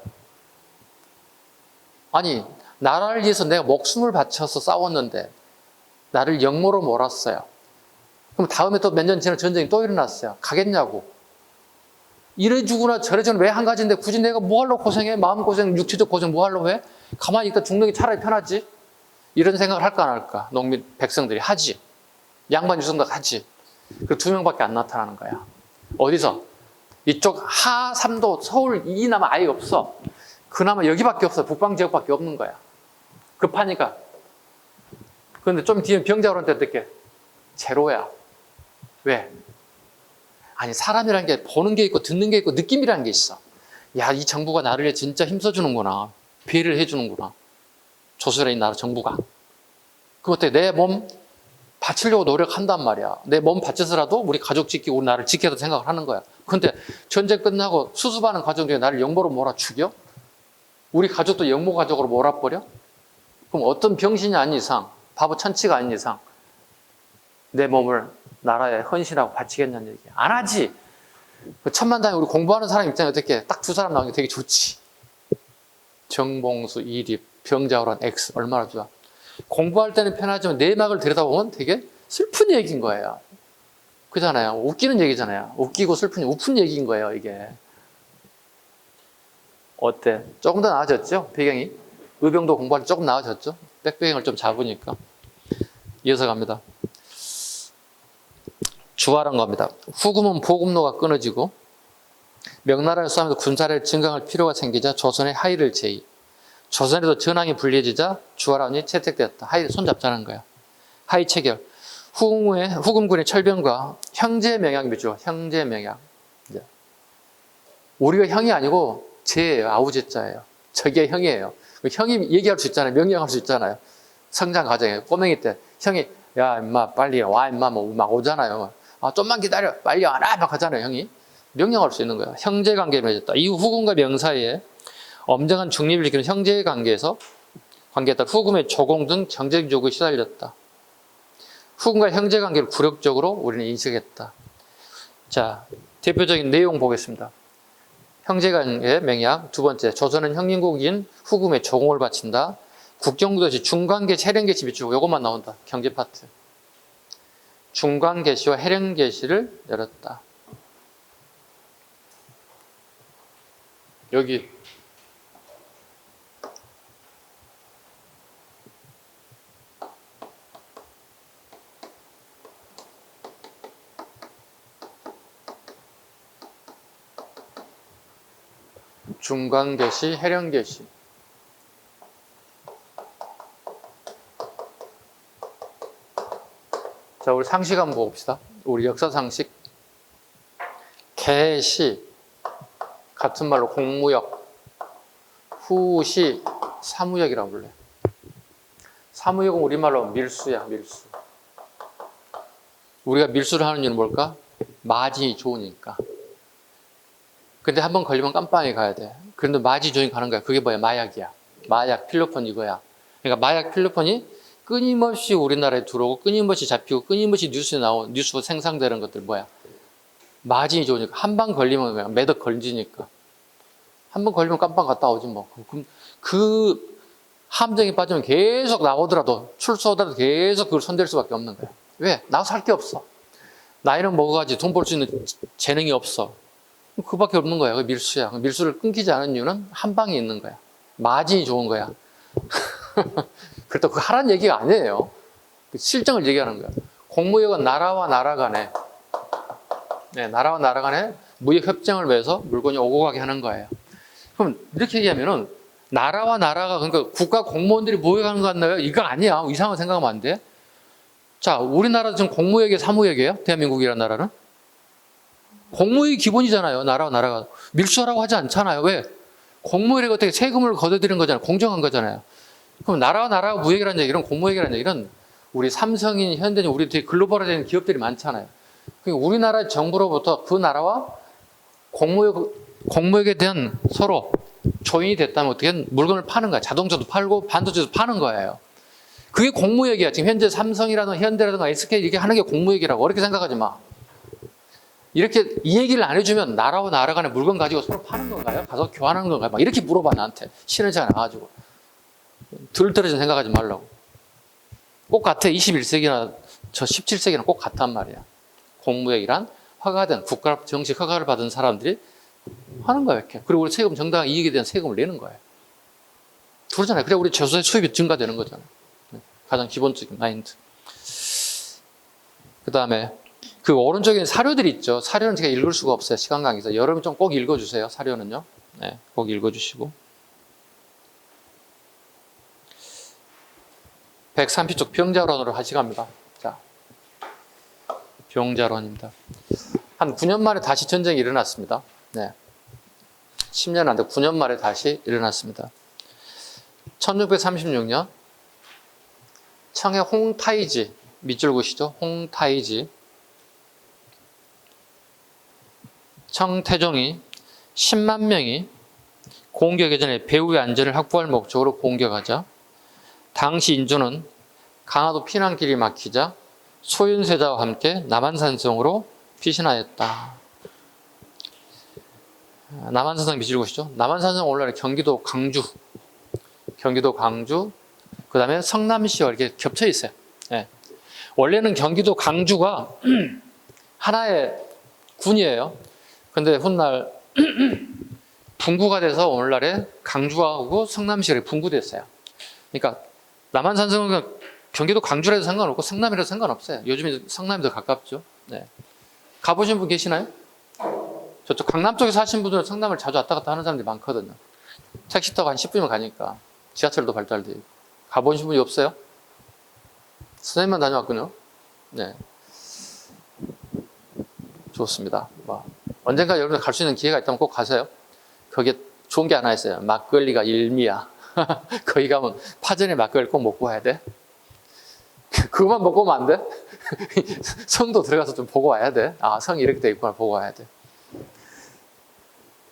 아니, 나라를 위해서 내가 목숨을 바쳐서 싸웠는데 나를 역모로 몰았어요. 그럼 다음에 또 몇 년 지나 전쟁이 또 일어났어요. 가겠냐고. 이래 주구나 저래 주구나 왜 한 가지인데 굳이 내가 뭐하러 고생해? 마음고생, 육체적 고생 뭐하러 해? 가만히 있다 죽는 게 차라리 편하지? 이런 생각을 할까 안 할까? 농민, 백성들이 하지. 양반 유성각 하지. 그 2명밖에 안 나타나는 거야. 어디서? 이쪽 하삼도 서울 이남아 아예 없어. 그나마 여기밖에 없어. 북방 지역밖에 없는 거야. 급하니까. 그런데 좀 뒤에 병자호란 때 어떻게? 제로야. 왜? 아니 사람이라는 게 보는 게 있고 듣는 게 있고 느낌이라는 게 있어. 야, 이 정부가 나를 위해 진짜 힘써주는구나. 배를 해주는구나. 조선의 나라 정부가. 그것 때문에 내 몸 바치려고 노력한단 말이야. 내 몸 바쳐서라도 우리 가족 지키고 우리 나라를 지켜서 생각을 하는 거야. 그런데 전쟁 끝나고 수습하는 과정 중에 나를 역모로 몰아 죽여? 우리 가족도 역모 가족으로 몰아버려? 그럼 어떤 병신이 아닌 이상, 바보 천치가 아닌 이상 내 몸을 나라에 헌신하고 바치겠냐는 얘기야. 안 하지. 천만다행히 우리 공부하는 사람 입장에 어떻게 딱 2사람 나오는 게 되게 좋지. 정봉수, 이립, 병자호란, X 얼마나 좋아. 공부할 때는 편하지만 내막을 들여다보면 되게 슬픈 얘기인 거예요. 그잖아요. 웃기는 얘기잖아요. 웃기고 슬픈, 우픈 얘기인 거예요, 이게. 어때? 조금 더 나아졌죠? 배경이. 의병도 공부할 때 조금 나아졌죠? 백배경을 좀 잡으니까. 이어서 갑니다. 주화란 겁니다. 후금은 보급로가 끊어지고 명나라를 싸우면서 군사를 증강할 필요가 생기자 조선의 하의를 제의. 조선에도 전황이 불리해지자 주하란이 채택되었다. 하이 손잡자는 거야. 하이 체결. 후금군의 철병과 형제 명약 맺죠. 형제 명약. 우리가 형이 아니고 제예요. 아우제자예요. 저게 형이에요. 형이 얘기할 수 있잖아요. 명령할 수 있잖아요. 성장 과정에 꼬맹이 때 형이 야 임마 빨리 와 임마 뭐 막 오잖아요. 아 좀만 기다려 빨리 와라 막 하잖아요. 형이 명령할 수 있는 거예요. 형제 관계를 맺었다. 이후 후금과 명 사이에 엄정한 중립을 지키는 형제 관계에서 관계에 따라 후금의 조공 등 경제적 요구에 시달렸다. 후금과 형제 관계를 굴욕적으로 우리는 인식했다. 자, 대표적인 내용 보겠습니다. 형제간의 맹약. 두 번째, 조선은 형님국인 후금의 조공을 바친다. 국정부도시 중간계시, 해령계시 비추고 이것만 나온다. 경제 파트. 중간계시와 해령계시를 열었다. 여기 중간계시, 해령계시. 자, 우리 상식 한번 봅시다. 우리 역사 상식. 계시, 같은 말로 공무역, 후시, 사무역이라고 불러요. 사무역은 우리말로 밀수야, 밀수. 우리가 밀수를 하는 이유는 뭘까? 마진이 좋으니까. 근데 한번 걸리면 깜빵에 가야 돼. 그런데 마진이 좋으니까 가는 거야. 그게 뭐야? 마약이야. 마약, 필로폰 이거야. 그러니까 마약, 필로폰이 끊임없이 우리나라에 들어오고 끊임없이 잡히고 끊임없이 뉴스에 나오고 뉴스로 생산되는 것들 뭐야? 마진이 좋으니까. 한 방 걸리면 그냥 매덕 걸리니까. 한 번 걸리면 깜빵 갔다 오지 뭐. 그럼 그 함정에 빠지면 계속 나오더라도 출소하더라도 계속 그걸 손댈 수밖에 없는 거야. 왜? 나도 살 게 없어. 나이는 먹어가지 돈 벌 수 있는 재능이 없어. 그밖에 없는 거야. 그 밀수야. 밀수를 끊기지 않은 이유는 한 방에 있는 거야. 마진이 좋은 거야. 그렇다고 그거 하라는 얘기가 아니에요. 실정을 얘기하는 거야. 공무역은 나라와 나라 간에, 네, 나라와 나라 간에 무역 협정을 맺어서 물건이 오고 가게 하는 거예요. 그럼 이렇게 얘기하면은 나라와 나라가 그러니까 국가 공무원들이 모여가는 거 같나요? 이거 아니야. 이상한 생각하면 안 돼. 자, 우리나라도 지금 공무역이에요, 사무역이에요? 대한민국이라는 나라는? 공무역이 기본이잖아요. 나라와 나라가. 밀수하라고 하지 않잖아요. 왜? 공무역이 어떻게 세금을 걷어들이는 거잖아요. 공정한 거잖아요. 그럼 나라와 나라가 무역이라는 얘기는 공무역이라는 얘기는 우리 삼성인, 현대인, 우리 되게 글로벌화된 기업들이 많잖아요. 그러니까 우리나라 정부로부터 그 나라와 공무역에 대한 서로 조인이 됐다면 어떻게 물건을 파는 거야. 자동차도 팔고 반도체도 파는 거예요. 그게 공무역이야. 지금 현재 삼성이라든가 현대라든가 SK 이렇게 하는 게 공무역이라고. 어렵게 생각하지 마. 이렇게 이 얘기를 안 해주면 나라와 나라 간에 물건 가지고 서로 파는 건가요? 가서 교환하는 건가요? 막 이렇게 물어봐 나한테. 쉬는 시간에 나가지고. 들떨어진 생각하지 말라고. 꼭 같아. 21세기나 저 17세기나 꼭 같단 말이야. 공무역이란 허가된 국가 정식 허가를 받은 사람들이 하는 거야 이렇게. 그리고 우리 세금 정당한 이익에 대한 세금을 내는 거예요. 그러잖아요. 그래 우리 재소의 수입이 증가되는 거잖아요. 가장 기본적인 마인드. 그 다음에 그 오른쪽에 사료들이 있죠. 사료는 제가 읽을 수가 없어요. 시간 관계에서. 여러분 좀 꼭 읽어주세요. 사료는요. 네, 꼭 읽어주시고. 130쪽 병자론으로 하시갑니다. 자, 병자론입니다. 한 9년 만에 다시 전쟁이 일어났습니다. 네. 10년 안 돼. 9년 만에 다시 일어났습니다. 1636년 청해 홍타이지 밑줄 그시죠? 홍타이지 청태종이 10만 명이 공격에 전에 배후의 안전을 확보할 목적으로 공격하자 당시 인조는 강화도 피난길이 막히자 소윤세자와 함께 남한산성으로 피신하였다. 남한산성 밑줄 그시죠? 남한산성 원래 경기도 광주, 그 다음에 성남시와 이렇게 겹쳐 있어요. 네. 원래는 경기도 광주가 하나의 군이에요. 근데 훗날 분구가 돼서 오늘날에 광주하고 성남시가 분구됐어요. 그러니까 남한산성은 경기도 광주라도 상관없고 성남이라도 상관없어요. 요즘에 성남이 더 가깝죠. 네. 가보신 분 계시나요? 저쪽 강남 쪽에 사신 분들은 성남을 자주 왔다 갔다 하는 사람들이 많거든요. 택시 타고 한 10분이면 가니까. 지하철도 발달돼 있고. 가보신 분이 없어요? 선생님만 다녀왔군요. 네. 좋습니다. 뭐, 언젠가 여러분 갈 수 있는 기회가 있다면 꼭 가세요. 거기에 좋은 게 하나 있어요. 막걸리가 일미야. 거기 가면 파전에 막걸리 꼭 먹고 와야 돼. 그것만 먹고 오면 안 돼? 성도 들어가서 좀 보고 와야 돼. 아, 성이 이렇게 돼 있구나 보고 와야 돼.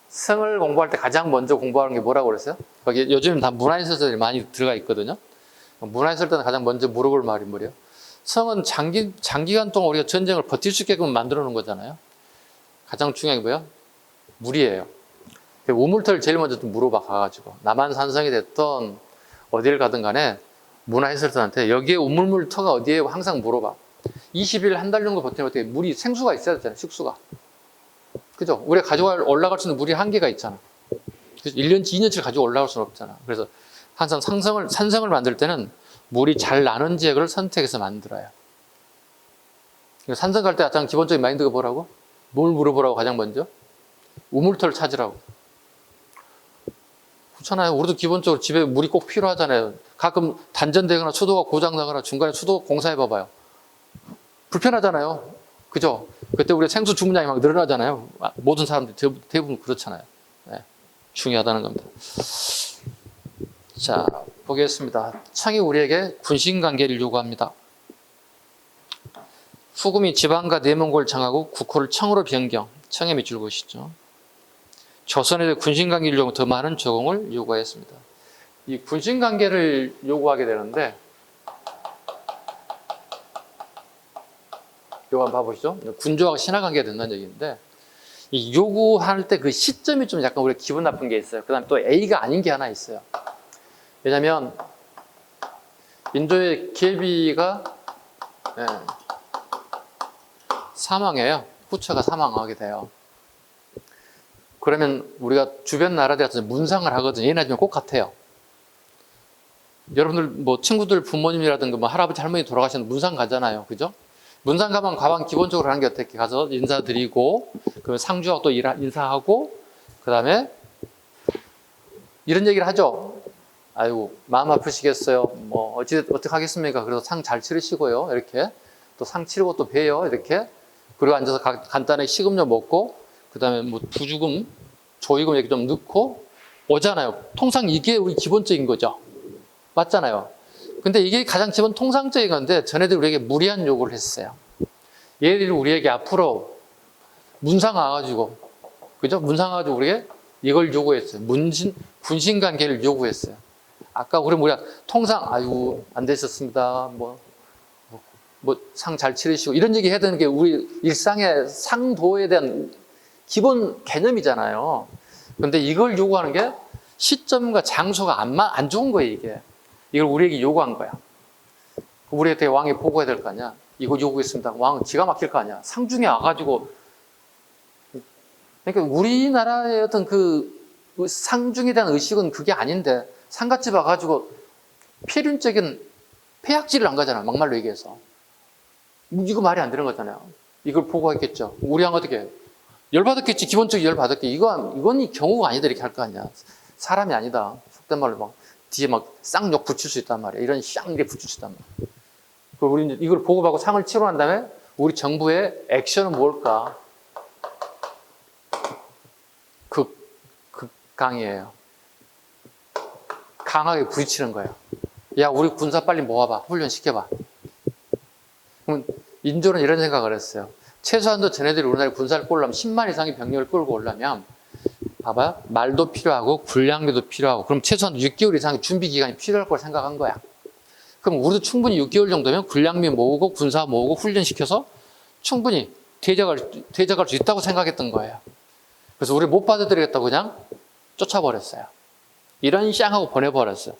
성을 공부할 때 가장 먼저 공부하는 게 뭐라고 그랬어요? 거기 요즘 다 문화인설들이 많이 들어가 있거든요. 문화인설 때는 가장 먼저 물어볼 말이 뭐래요? 성은 장기간 동안 우리가 전쟁을 버틸 수 있게끔 만들어 놓은 거잖아요. 가장 중요한 게 뭐예요? 물이에요. 우물터를 제일 먼저 좀 물어봐 가가지고 남한산성이 됐던 어디를 가든 간에 문화해설사한테 여기에 우물터가 어디에 항상 물어봐. 20일 한 달 정도 버티면 어떻게 물이 생수가 있어야 되잖아요. 식수가. 그죠? 우리가 올라갈 수 있는 물이 한계가 있잖아. 그래서 1년치 2년치를 가지고 올라갈 수는 없잖아. 그래서 항상 산성을 만들 때는 물이 잘 나는 지역을 선택해서 만들어요. 산성 갈 때 가장 기본적인 마인드가 뭐라고? 뭘 물어보라고 가장 먼저? 우물터를 찾으라고. 그렇잖아요. 우리도 기본적으로 집에 물이 꼭 필요하잖아요. 가끔 단전되거나 수도가 고장나거나 중간에 수도 공사해봐봐요. 불편하잖아요. 그죠? 그때 우리가 생수 주문량이 막 늘어나잖아요. 모든 사람들이 대부분 그렇잖아요. 네. 중요하다는 겁니다. 자, 보겠습니다. 청이 우리에게 군신관계를 요구합니다. 후금이 지방과 내몽골을 정하고 국호를 청으로 변경. 청에 밑줄 그으시죠. 조선에 대해 군신관계를 요구하고 더 많은 조공을 요구하였습니다. 이 군신관계를 요구하게 되는데 이거 한번 봐보시죠. 군주하고 신하관계가 된다는 얘기인데 이 요구할 때 그 시점이 좀 약간 우리가 기분 나쁜 게 있어요. 그 다음에 또 A가 아닌 게 하나 있어요. 왜냐면 인도의 계비가 사망해요. 후처가 사망하게 돼요. 그러면 우리가 주변 나라들 같은 문상을 하거든요. 얘네들은 꼭 같아요. 여러분들 뭐 친구들 부모님이라든가 뭐 할아버지 할머니 돌아가시는 문상 가잖아요. 그죠? 문상 가면 가방 기본적으로 하는 게 어떻게 가서 인사드리고 그러면 상주하고 또 인사하고 그 다음에 이런 얘기를 하죠. 아이고 마음 아프시겠어요. 뭐 어떻게 하겠습니까? 그래서 상 잘 치르시고요. 이렇게 또 상 치르고 또 봬요. 이렇게 그리고 앉아서 간단하게 식음료 먹고 그 다음에 뭐 부주금, 조의금 이렇게 좀 넣고 오잖아요. 통상 이게 우리 기본적인 거죠. 맞잖아요. 근데 이게 가장 기본 통상적인 건데 전에들 우리에게 무리한 요구를 했어요. 얘들이 우리에게 앞으로 문상 와가지고 그죠? 문상 와가지고 우리에게 이걸 요구했어요. 군신관계를 요구했어요. 아까 우리가 통상 아이고 안 되셨습니다. 뭐 상 잘 치르시고 이런 얘기 해야 되는 게 우리 일상의 상도에 대한 기본 개념이잖아요. 그런데 이걸 요구하는 게 시점과 장소가 안 좋은 거예요, 이게. 이걸 우리에게 요구한 거야. 우리한테 왕이 보고해야 될 거 아니야. 이거 요구했습니다. 왕은 기가 막힐 거 아니야. 상중에 와가지고. 그러니까 우리나라의 어떤 그 상중에 대한 의식은 그게 아닌데 상갓집 와가지고 필연적인 폐악질을 한 거잖아. 막말로 얘기해서. 이거 말이 안 되는 거잖아요. 이걸 보고했겠죠. 우리 왕 어떻게 해요? 열받았겠지. 기본적인 열받았겠지. 이건 이 경우가 아니다. 이렇게 할 거 아니야. 사람이 아니다. 속된 말로 막 뒤에 막 쌍욕 붙일 수 있단 말이야. 이런 쌍 이렇게 붙일 수 있단 말이야. 그리고 우리 이걸 보고받고 상을 치고 난 다음에 우리 정부의 액션은 뭘까? 극강이에요. 강하게 부딪히는 거예요. 야, 우리 군사 빨리 모아봐. 훈련시켜봐. 그럼 인조는 이런 생각을 했어요. 최소한도 쟤네들이 우리나라에 군사를 끌려면 10만 이상의 병력을 끌고 오려면 봐봐요. 말도 필요하고 군량비도 필요하고 그럼 최소한 6개월 이상의 준비 기간이 필요할 걸 생각한 거야. 그럼 우리도 충분히 6개월 정도면 군량비 모으고 군사 모으고 훈련시켜서 충분히 대적할 수 있다고 생각했던 거예요. 그래서 우리 못 받아들이겠다고 그냥 쫓아버렸어요. 이런 쌍하고 보내버렸어요.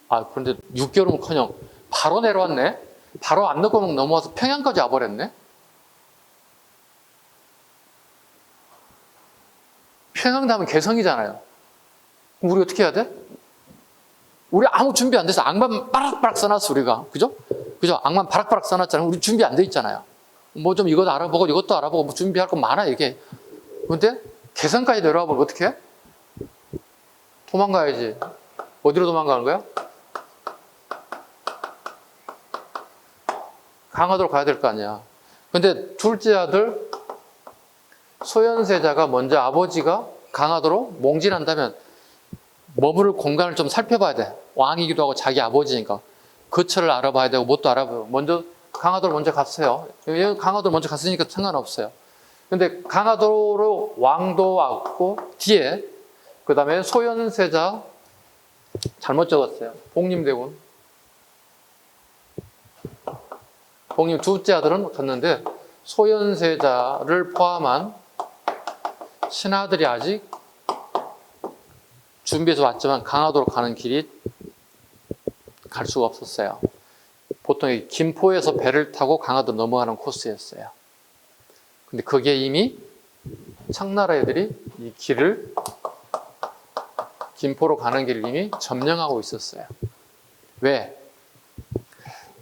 아, 그런데 6개월은커녕 바로 내려왔네. 바로 압록강을 넘어와서 평양까지 와버렸네. 평양 다음은 개성이잖아요. 그럼 우리 어떻게 해야 돼? 우리 아무 준비 안 돼서 악만 바락바락 써놨어, 우리가. 그죠? 악만 바락바락 써놨잖아요. 우리 준비 안 돼 있잖아요. 뭐 좀 이것도 알아보고 이것도 알아보고 뭐 준비할 거 많아, 이게. 근데 개성까지 내려와 보면 어떻게 해? 도망가야지. 어디로 도망가는 거야? 강화도로 가야 될 거 아니야. 근데 둘째 아들 소현세자가 먼저 아버지가 강화도로 몽진한다면 머무를 공간을 좀 살펴봐야 돼. 왕이기도 하고 자기 아버지니까. 거처를 알아봐야 되고 뭣도 알아봐요. 먼저 강화도로 먼저 갔어요. 강화도로 먼저 갔으니까 상관없어요. 근데 강화도로 왕도 왔고 뒤에 그 다음에 소현세자 잘못 적었어요. 복림대군. 복림 둘째 아들은 갔는데 소현세자를 포함한 신하들이 아직 준비해서 왔지만 강화도로 가는 길이 갈 수가 없었어요. 보통 김포에서 배를 타고 강화도 넘어가는 코스였어요. 근데 그게 이미 청나라 애들이 이 길을 김포로 가는 길을 이미 점령하고 있었어요. 왜?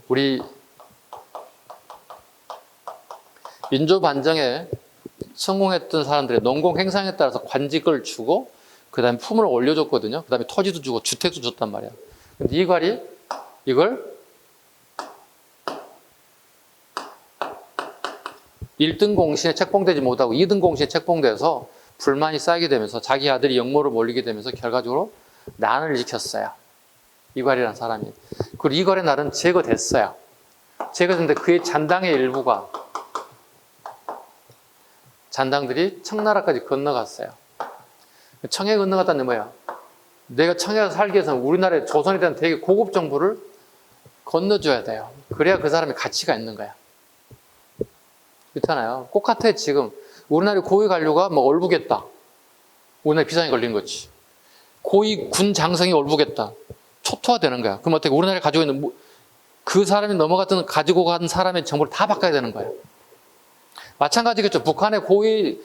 우리 민족반정에 성공했던 사람들의 농공 행상에 따라서 관직을 주고 그 다음에 품을 올려줬거든요. 그 다음에 토지도 주고 주택도 줬단 말이야. 근데 이괄이 이걸 1등 공신에 책봉되지 못하고 2등 공신에 책봉돼서 불만이 쌓이게 되면서 자기 아들이 역모를 몰리게 되면서 결과적으로 난을 일으켰어요. 이괄이라는 사람이. 그리고 이괄의 날은 제거됐어요. 제거됐는데 그의 잔당의 일부가 잔당들이 청나라까지 건너갔어요. 청해 건너갔다는 게 뭐야? 내가 청해에 살기 위해서는 우리나라의 조선에 대한 되게 고급 정보를 건너줘야 돼요. 그래야 그 사람의 가치가 있는 거야. 그렇잖아요. 똑같아. 지금 우리나라의 고위 관료가 뭐 얼부겠다. 우리나라에 비상이 걸린 거지. 고위 군 장성이 얼부겠다. 초토화되는 거야. 그럼 어떻게 우리나라에 가지고 있는 그 사람이 넘어갔던 가지고 간 사람의 정보를 다 바꿔야 되는 거예요. 마찬가지겠죠. 북한의 고위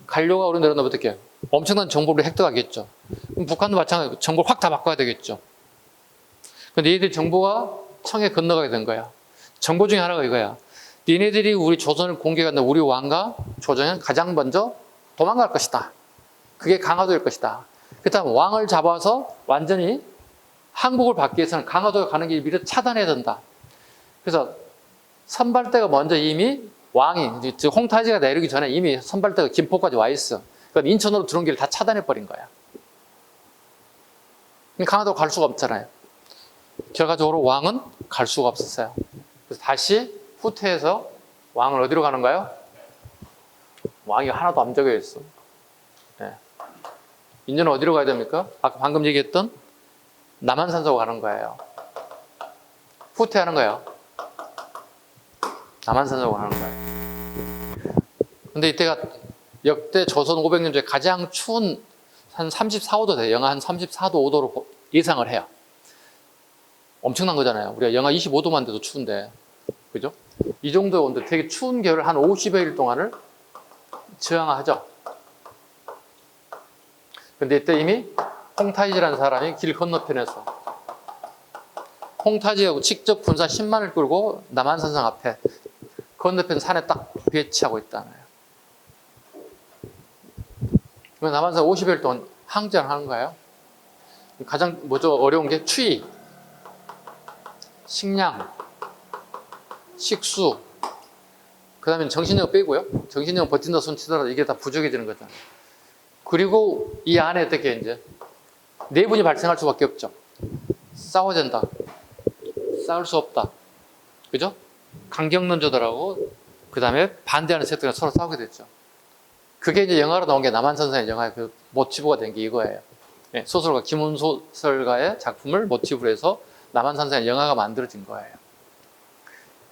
관료가 우리나라에 넘어면 어떻게 엄청난 정보를 획득하겠죠. 그럼 북한도 마찬가지로 정보를 확 다 바꿔야 되겠죠. 근데 얘들 정보가 청에 건너가게 된 거야. 정보 중에 하나가 이거야. 니네들이 우리 조선을 공격한다. 우리 왕과 조정은 가장 먼저 도망갈 것이다. 그게 강화도일 것이다. 그 다음 왕을 잡아서 완전히 항복을 받기 위해서는 강화도에 가는 길을 미리 차단해야 된다. 그래서 선발대가 먼저 이미 왕이, 즉 홍타지가 내리기 전에 이미 선발대가 김포까지 와 있어. 그러니까 인천으로 들어온 길을 다 차단해버린 거야. 강화도 갈 수가 없잖아요. 결과적으로 왕은 갈 수가 없었어요. 그래서 다시 후퇴해서 왕은 어디로 가는가요? 왕이 하나도 안 적혀 있어. 네. 인제는 어디로 가야 됩니까? 아까 방금 얘기했던 남한산소로 가는 거예요. 후퇴하는 거예요. 남한산소로 가는 거예요. 근데 이때가 역대 조선 500년 중에 가장 추운 한 34, 5도 돼요. 영하 한 34도, 5도로 예상을 해요. 엄청난 거잖아요. 우리가 영하 25도만 돼도 추운데. 그죠? 이 정도의 온도, 되게 추운 겨울 한 50여일 동안을 저항하죠. 근데 이때 이미 홍타이지라는 사람이 길 건너편에서 홍타지하고 직접 군사 10만을 끌고 남한산성 앞에 건너편 산에 딱 배치하고 있다네요. 남한산 50일 동안 항쟁을 하는 거예요. 가장 어려운 게 추위, 식량, 식수, 그 다음에 정신력 빼고요. 정신력 버틴다 손 치더라도 이게 다 부족해지는 거잖아요. 그리고 이 안에 어떻게 이제 내분이 발생할 수밖에 없죠. 싸워야 된다. 싸울 수 없다. 그죠? 강경론자들하고 그 다음에 반대하는 세력들이 서로 싸우게 됐죠. 그게 이제 영화로 나온 게 남한산성의 영화의 그 모티브가 된 게 이거예요. 네, 소설가 김훈소설가의 작품을 모티브로 해서 남한산성의 영화가 만들어진 거예요.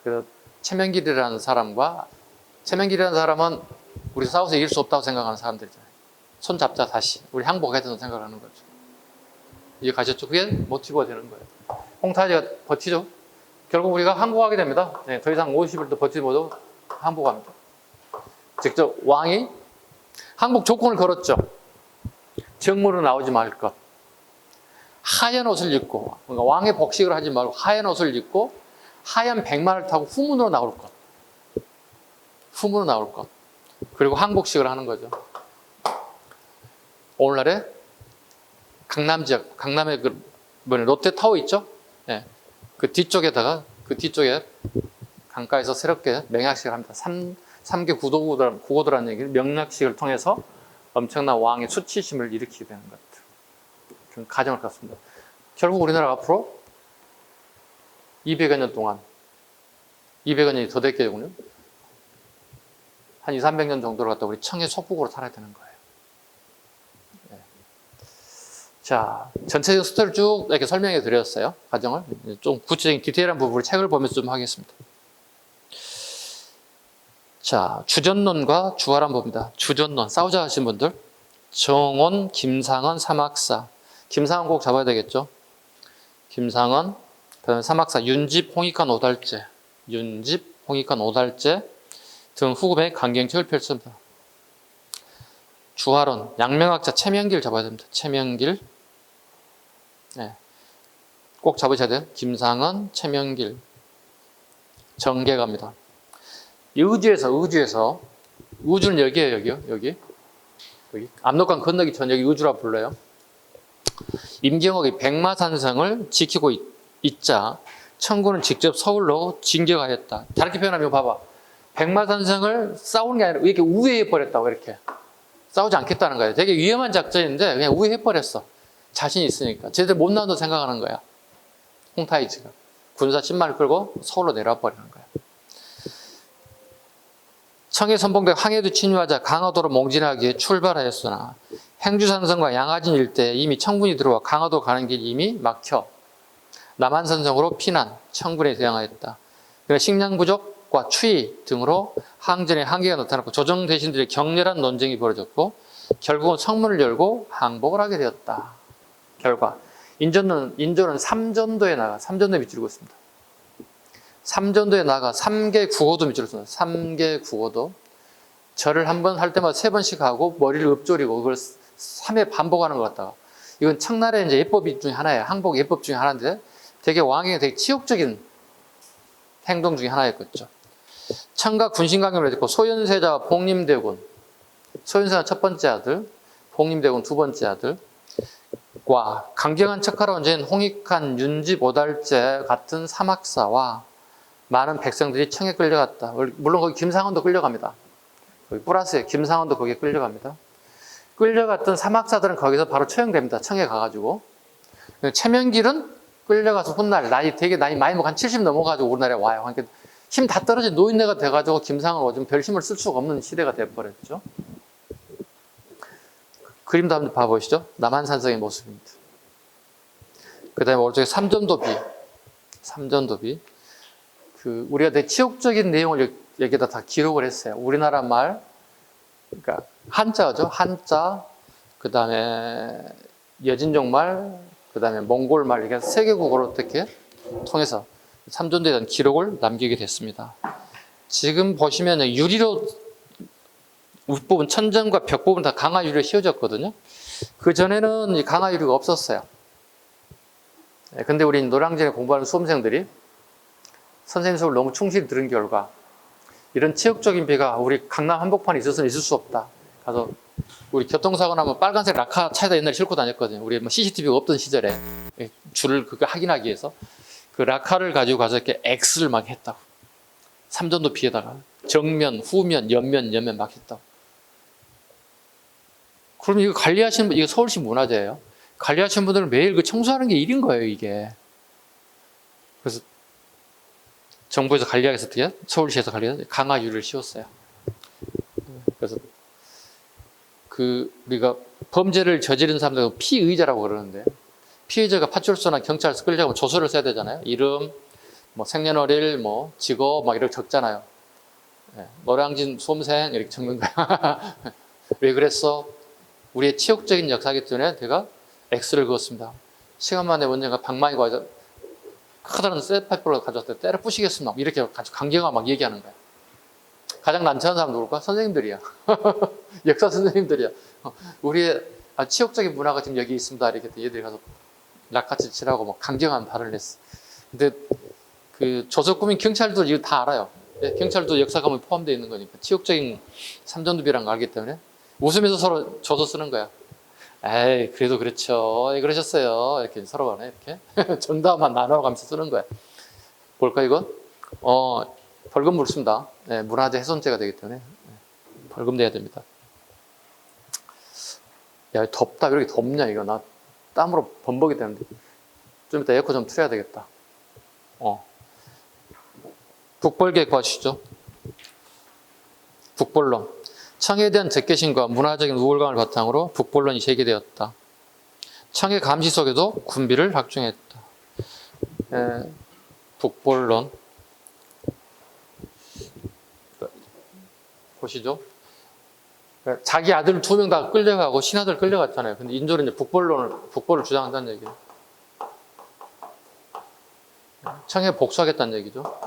그래서 최명길이라는 사람은 우리 싸워서 이길 수 없다고 생각하는 사람들이잖아요. 손 잡자 다시 우리 항복해야 된다고 생각하는 거죠. 이해 가셨죠? 그게 모티브가 되는 거예요. 홍타지가 버티죠. 결국 우리가 항복하게 됩니다. 네, 더 이상 50일도 버티지 못하고 항복합니다. 직접 왕이 항복 조건을 걸었죠. 정무로 나오지 말 것. 하얀 옷을 입고, 그러니까 왕의 복식을 하지 말고 하얀 옷을 입고 하얀 백마를 타고 후문으로 나올 것. 후문으로 나올 것. 그리고 항복식을 하는 거죠. 오늘날의 강남 지역, 강남의 그 이번에 롯데타워 있죠? 예. 그 뒤쪽에 강가에서 새롭게 명약식을 합니다. 3개 구고도라는 얘기를 명약식을 통해서 엄청난 왕의 수치심을 일으키게 되는 것 같아요. 좀 가정을 갖습니다. 결국 우리나라가 앞으로 200여 년 동안 200여 년이 더 됐겠군요. 한 2, 300년 정도를 갖다 우리 청해 속국으로 살아야 되는 거예요. 네. 자, 전체적인 스토리를 쭉 이렇게 설명해 드렸어요. 과정을. 좀 구체적인 디테일한 부분을 책을 보면서 좀 하겠습니다. 자, 주전론과 주화란 봅니다. 주전론, 싸우자 하신 분들. 정원, 김상원, 삼학사. 김상원 꼭 잡아야 되겠죠. 김상원, 그다음에 삼학사, 윤집, 홍익관, 오달재. 윤집, 홍익관, 오달재 등 후금의 강경책을 펼쳤습니다. 주화론, 양명학자 최명길 잡아야 됩니다. 최명길. 네. 꼭 잡으셔야 돼요. 김상원, 최명길. 정계가입니다. 의주에서 우주는 여기에요. 여기. 압록강 건너기 전 여기 의주라 불러요. 임경옥이 백마산성을 지키고 있자 청군은 직접 서울로 진격하였다. 다르게 표현하면 이거 봐봐. 백마산성을 싸우는 게 아니라 이렇게 우회해버렸다고. 이렇게 싸우지 않겠다는 거예요. 되게 위험한 작전인데 그냥 우회해버렸어. 자신이 있으니까. 쟤들 못 나온다고 생각하는 거야. 홍타이즈가 군사 10만을 끌고 서울로 내려와 버리는 거야. 청해 선봉대 황해도侵유하자 강화도로 몽진하기 위해 출발하였으나 행주산성과 양화진 일대에 이미 청군이 들어와 강화도 가는 길이 이미 막혀 남한산성으로 피난, 청군에 대항하였다. 식량 부족과 추위 등으로 항전의 한계가 나타났고 조정 대신들의 격렬한 논쟁이 벌어졌고 결국은 성문을 열고 항복을 하게 되었다. 결과 인조는 삼전도에 나가, 삼전도에 밑줄이고 있습니다. 삼전도에 나가 3개 국어도 밑줄였습니다. 3개 국어도. 절을 한 번 할 때마다 3번씩 하고 머리를 읊조리고 그걸 3회 반복하는 것 같다가. 이건 청나라의 이제 예법 중에 하나예요. 항복 예법 중에 하나인데 되게 왕에게 되게 치욕적인 행동 중에 하나였겠죠. 청과 군신강경을 했고 소현세자와 복림대군, 소현세가 첫 번째 아들, 복림대군 두 번째 아들과 강경한 척하러 얹은 홍익한, 윤집, 오달재 같은 삼학사와 많은 백성들이 청에 끌려갔다. 물론 거기 김상원도 끌려갑니다. 거기 플러스에 김상원도 거기에 끌려갑니다. 끌려갔던 삼학사들은 거기서 바로 처형됩니다. 청에 가가지고. 최명길은 끌려가서 훗날 나이 많이 먹고 한 70 넘어가지고 우리나라에 와요. 그러니까 힘 다 떨어진 노인네가 돼가지고 김상원 요즘 별 힘을 쓸 수가 없는 시대가 돼버렸죠. 그림도 한번 봐보시죠. 남한산성의 모습입니다. 그 다음에 오른쪽에 삼전도비. 우리가 되게 치욕적인 내용을 여기다 다 기록을 했어요. 우리나라 말, 그러니까 한자죠. 한자, 그 다음에 여진족 말, 그 다음에 몽골 말, 이렇게 3개 국어로 어떻게 통해서 삼전도에 대한 기록을 남기게 됐습니다. 지금 보시면 유리로 윗부분, 천정과 벽 부분 다 강화 유리로 씌워졌거든요. 그 전에는 이 강화 유리가 없었어요. 근데 우리 노량진에 공부하는 수험생들이 선생님 수업을 너무 충실히 들은 결과 이런 치욕적인 비가 우리 강남 한복판에 있어서는 있을 수 없다. 가서 우리 교통사고 나면 빨간색 라카 차에다 옛날에 싣고 다녔거든요. 우리 뭐 CCTV가 없던 시절에 줄을 그거 확인하기 위해서 그 라카를 가지고 가서 이렇게 X를 막 했다고. 삼전도 비에다가 정면, 후면, 옆면 막 했다고. 그럼 이거 관리하시는 분, 이거 서울시 문화재예요. 관리하시는 분들은 매일 그 청소하는 게 일인 거예요, 이게. 그래서 정부에서 관리하기 위해서 어떻게 서울시에서 관리해서 강화유리를 씌웠어요. 그래서 우리가 범죄를 저지른 사람들은 피의자라고 그러는데 피의자가 파출소나 경찰서 끌려가면 조서를 써야 되잖아요. 이름, 뭐 생년월일, 뭐 직업 막 이렇게 적잖아요. 노량진 수험생 이렇게 적는 거야. 왜 그랬어? 우리의 치욕적인 역사이기 때문에 제가 X를 그었습니다. 시간 만에 언젠가 방망이가 와서 커다란 쇠파이프를 가져왔을 때 때려 부시겠습니다. 이렇게 강경하게 막 얘기하는 거야. 가장 난처한 사람 누굴까? 선생님들이야. 역사 선생님들이야. 우리의 치욕적인 문화가 지금 여기 있습니다. 이렇게 얘들이 가서 락같이 칠하고 막 강경한 발언을 했어. 근데 조석구민 경찰도 이거 다 알아요. 경찰도 역사 과목에 포함되어 있는 거니까 치욕적인 삼전도비라는 걸 알기 때문에 웃으면서 서로 조서 쓰는 거야. 에이, 그래도 그렇죠. 예, 그러셨어요. 이렇게 서로 간에 이렇게 정답만 나눠가면서 쓰는 거야. 볼까, 이건? 벌금 물습니다. 네, 문화재 훼손죄가 되기 때문에 벌금 내야 됩니다. 야, 덥다. 왜 이렇게 덥냐, 이거. 나 땀으로 범벅이 되는데. 좀 이따 에어컨 좀 틀어야 되겠다. 북벌계획 봐주시죠. 북벌론. 청에 대한 적개심과 문화적인 우월감을 바탕으로 북벌론이 제기되었다. 청의 감시 속에도 군비를 확충했다. 북벌론. 보시죠. 자기 아들 2명 다 끌려가고 신하들 끌려갔잖아요. 근데 인조는 이제 북벌을 주장한다는 얘기예요. 청에 복수하겠다는 얘기죠.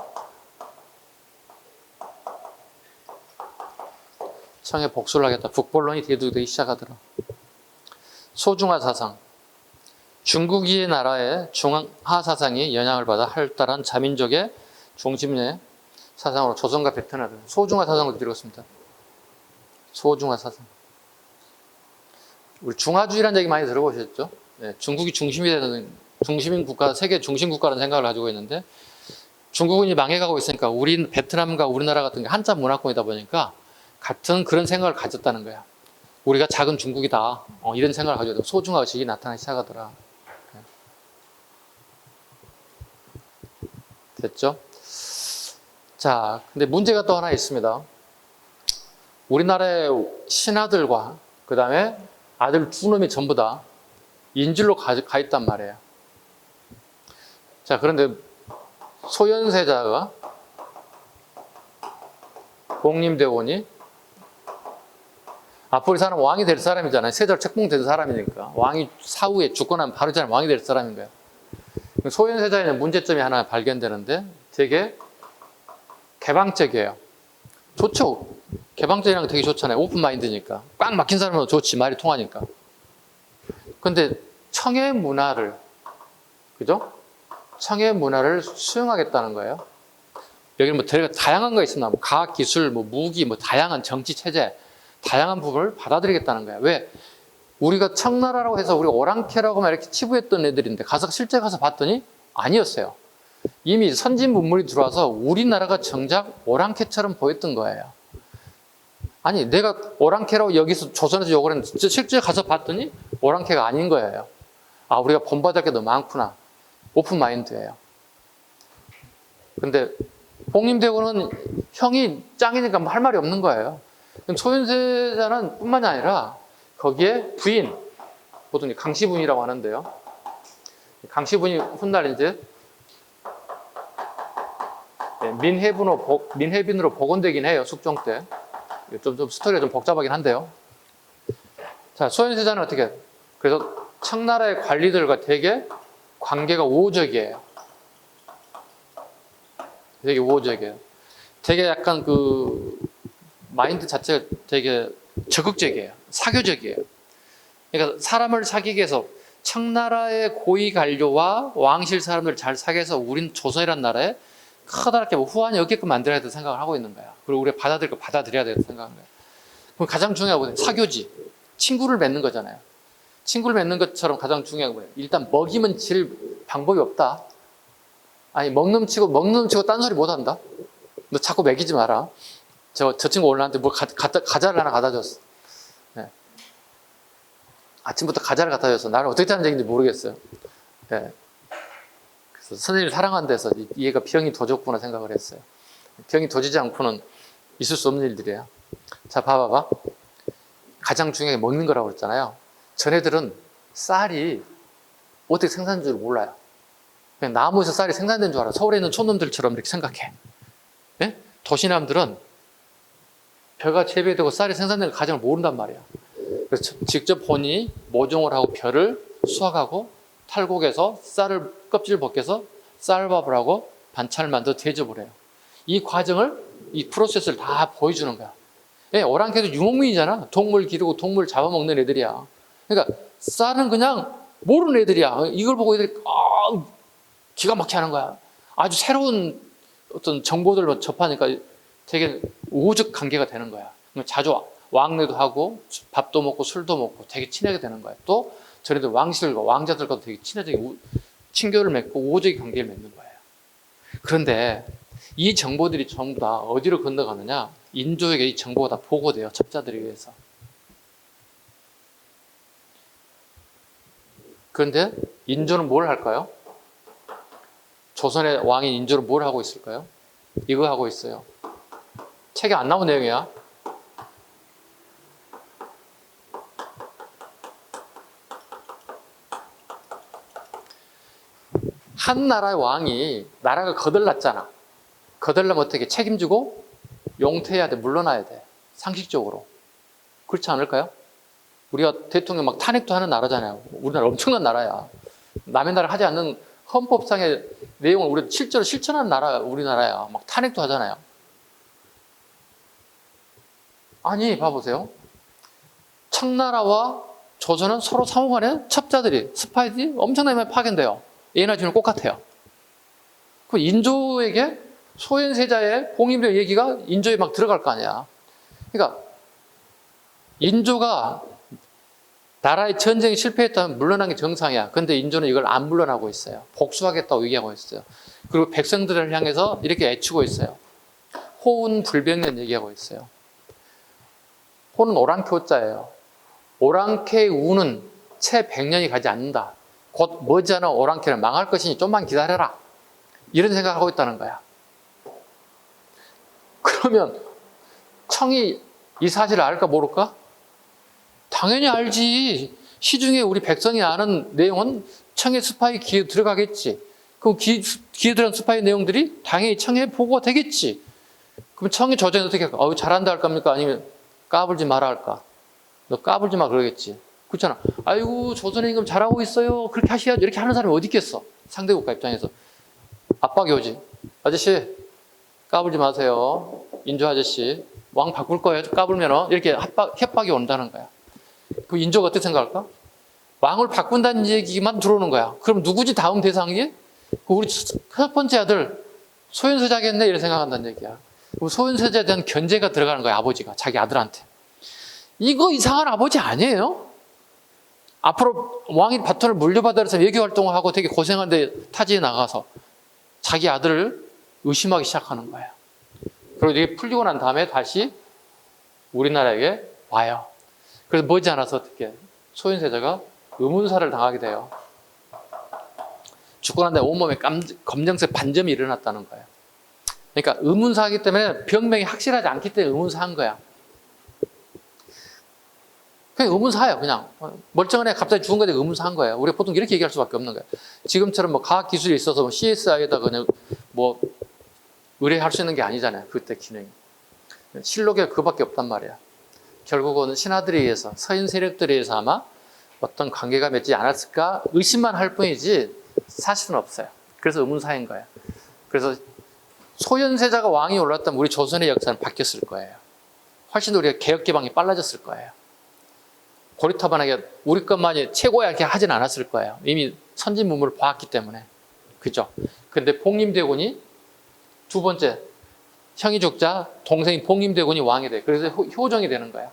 청에 복수를 하겠다. 북벌론이 대두되기 시작하더라. 소중화 사상. 중국의 나라의 중화 사상이 영향을 받아 활달한 자민족의 중심의 사상으로 조선과 베트남을 소중화 사상으로 들었습니다. 소중화 사상. 우리 중화주의라는 얘기 많이 들어보셨죠? 네, 중국이 중심이 되는 중심인 국가, 세계 중심 국가라는 생각을 가지고 있는데 중국은 이제 망해가고 있으니까 우리 베트남과 우리나라 같은 게 한자 문화권이다 보니까 같은 그런 생각을 가졌다는 거야. 우리가 작은 중국이다. 이런 생각을 가지고 소중화 의식이 나타나기 시작하더라. 됐죠? 자, 근데 문제가 또 하나 있습니다. 우리나라의 신하들과 그 다음에 아들 2놈이 전부 다 인질로 가 있단 말이에요. 자, 그런데 소현세자가 복림대원이 앞으로 이 사람은 왕이 될 사람이잖아요. 세자로 책봉된 사람이니까. 왕이 사후에 죽고 나면 바로 이 사람 왕이 될 사람인 거예요. 소현세자에는 문제점이 하나 발견되는데 되게 개방적이에요. 좋죠. 개방적이라는 거 되게 좋잖아요. 오픈마인드니까. 꽉 막힌 사람은 좋지. 말이 통하니까. 근데 청의 문화를, 그죠? 청의 문화를 수용하겠다는 거예요. 여기는 뭐 되게 다양한 거 있습니다. 뭐 과학, 기술, 뭐 무기, 뭐 다양한 정치 체제, 다양한 부분을 받아들이겠다는 거야. 왜? 우리가 청나라라고 해서 우리가 오랑캐라고 막 이렇게 치부했던 애들인데 실제 가서 봤더니 아니었어요. 이미 선진 문물이 들어와서 우리나라가 정작 오랑캐처럼 보였던 거예요. 아니, 내가 오랑캐라고 여기서 조선에서 욕을 했는데 실제 가서 봤더니 오랑캐가 아닌 거예요. 아, 우리가 본받을 게 너무 많구나. 오픈 마인드예요. 근데 복림대군은 형이 짱이니까 할 말이 없는 거예요. 소현세자는 뿐만이 아니라 거기에 부인, 보통 강씨분이라고 하는데요. 강씨분이 훗날 이제 민해빈으로 복원되긴 해요. 숙종 때. 좀 스토리가 좀 복잡하긴 한데요. 자, 소현세자는 어떻게? 그래서 청나라의 관리들과 되게 관계가 우호적이에요. 되게 우호적이에요. 되게 약간 그 마인드 자체가 되게 적극적이에요. 사교적이에요. 그러니까 사람을 사귀기 위해서 청나라의 고위 관료와 왕실 사람들을 잘 사귀어서 우린 조선이라는 나라에 커다랗게 후환이 없게끔 만들어야 된다고 생각을 하고 있는 거야. 그리고 우리가 받아들일 거 받아들여야 된다고 생각하는 거야. 그럼 가장 중요한 건 사교지. 친구를 맺는 거잖아요. 친구를 맺는 것처럼 가장 중요한 거예요. 일단 먹이면 질 방법이 없다. 아니, 먹는 치고 딴소리 못 한다. 너 자꾸 먹이지 마라. 저 친구 오늘 나한테 과자를 하나 갖다 줬어. 네. 아침부터 과자를 갖다 줬어. 나를 어떻게 하는 얘기인지 모르겠어요. 네. 그래서 선생님을 사랑하는 데서 얘가 병이 더 좋구나 생각을 했어요. 병이 더지지 않고는 있을 수 없는 일들이에요. 자, 봐봐봐. 가장 중요한 게 먹는 거라고 그랬잖아요. 전애들은 쌀이 어떻게 생산된 줄 몰라요. 그냥 나무에서 쌀이 생산된 줄 알아. 서울에 있는 촌놈들처럼 이렇게 생각해. 네? 도시남들은 벼가 재배되고 쌀이 생산되는 과정을 모른단 말이야. 그래서 직접 본인이 모종을 하고 벼를 수확하고 탈곡해서 쌀을 껍질을 벗겨서 쌀밥을 하고 반찬을 만들어 대접을 해요. 이 과정을, 이 프로세스를 다 보여주는 거야. 오랑캐도 유목민이잖아. 동물 기르고 동물 잡아먹는 애들이야. 그러니까 쌀은 그냥 모르는 애들이야. 이걸 보고 애들이 기가 막히게 하는 거야. 아주 새로운 어떤 정보들로 접하니까 되게 우호적 관계가 되는 거야. 자주 왕래도 하고 밥도 먹고 술도 먹고 되게 친하게 되는 거예요. 또 저희들 왕실과 왕자들과도 되게 친해지게 친교를 맺고 우호적인 관계를 맺는 거예요. 그런데 이 정보들이 전부 다 어디로 건너가느냐? 인조에게 이 정보가 다 보고돼요. 첩자들에 의해서. 그런데 인조는 뭘 할까요? 조선의 왕인 인조는 뭘 하고 있을까요? 이거 하고 있어요. 책에 안 나온 내용이야. 한 나라의 왕이 나라가 거덜났잖아. 거덜나면 어떻게 책임지고 용퇴해야 돼. 물러나야 돼. 상식적으로. 그렇지 않을까요? 우리가 대통령 막 탄핵도 하는 나라잖아요. 우리나라 엄청난 나라야. 남의 나라 하지 않는 헌법상의 내용을 우리 실제로 실천하는 나라, 우리나라야. 막 탄핵도 하잖아요. 아니, 봐보세요. 청나라와 조선은 서로 상호간에 첩자들이, 스파이들이 엄청나게 파견돼요. 예나 지금 똑같아요. 그 인조에게 소현세자의 봉인된 얘기가 인조에 막 들어갈 거 아니야. 그러니까 인조가 나라의 전쟁이 실패했다면 물러난 게 정상이야. 근데 인조는 이걸 안 물러나고 있어요. 복수하겠다고 얘기하고 있어요. 그리고 백성들을 향해서 이렇게 애치고 있어요. 호운 불병년 얘기하고 있어요. 호는 오랑캐 호자예요. 오랑캐의 우는 채 100년이 가지 않는다. 곧 머지않아 오랑캐는 망할 것이니 좀만 기다려라. 이런 생각을 하고 있다는 거야. 그러면 청이 이 사실을 알까 모를까? 당연히 알지. 시중에 우리 백성이 아는 내용은 청의 스파이 귀에 들어가겠지. 그럼 귀에 들어간 스파이 내용들이 당연히 청에 보고가 되겠지. 그럼 청의 조정이 어떻게 할까? 잘한다 할 겁니까? 아니면 까불지 마라 할까? 너 까불지 마 그러겠지. 그렇잖아. 아이고 조선의 임금 잘하고 있어요. 그렇게 하셔야지. 이렇게 하는 사람이 어디 있겠어. 상대국가 입장에서. 압박이 오지. 아저씨 까불지 마세요. 인조 아저씨. 왕 바꿀 거예요. 까불면 이렇게 협박이 온다는 거야. 그 인조가 어떻게 생각할까? 왕을 바꾼다는 얘기만 들어오는 거야. 그럼 누구지 다음 대상이? 우리 첫 번째 아들 소현세자겠네 이렇게 생각한다는 얘기야. 그럼 소현세자에 대한 견제가 들어가는 거야. 아버지가 자기 아들한테. 이거 이상한 아버지 아니에요? 앞으로 왕이 바톤을 물려받아서 외교활동을 하고 되게 고생하는데 타지에 나가서 자기 아들을 의심하기 시작하는 거예요. 그리고 이게 풀리고 난 다음에 다시 우리나라에게 와요. 그래서 머지않아서 어떻게 소현세자가 의문사를 당하게 돼요. 죽고 난 다음에 온몸에 검정색 반점이 일어났다는 거예요. 그러니까 의문사이기 때문에 병명이 확실하지 않기 때문에 의문사한 거야. 그냥 의문사예요. 그냥 멀쩡한 애 갑자기 죽은 거에 의문사한 거예요. 우리가 보통 이렇게 얘기할 수밖에 없는 거예요. 지금처럼 뭐 과학 기술이 있어서 뭐 CSI에다 그냥 뭐 의뢰할 수 있는 게 아니잖아요. 그때 기능이. 실록에 그밖에 없단 말이야. 결국은 신하들에 의해서 서인 세력들에 의해서 아마 어떤 관계가 맺지 않았을까 의심만 할 뿐이지 사실은 없어요. 그래서 의문사인 거예요. 그래서 소현세자가 왕이 올랐다면 우리 조선의 역사는 바뀌었을 거예요. 훨씬 더 우리가 개혁 기반이 빨라졌을 거예요. 고리타분하게 우리 것만이 최고야 이렇게 하진 않았을 거예요. 이미 선진문물을 봐왔기 때문에. 그죠? 근데 봉림대군이 두 번째 형이 죽자 동생이 봉림대군이 왕이 돼. 그래서 효정이 되는 거야.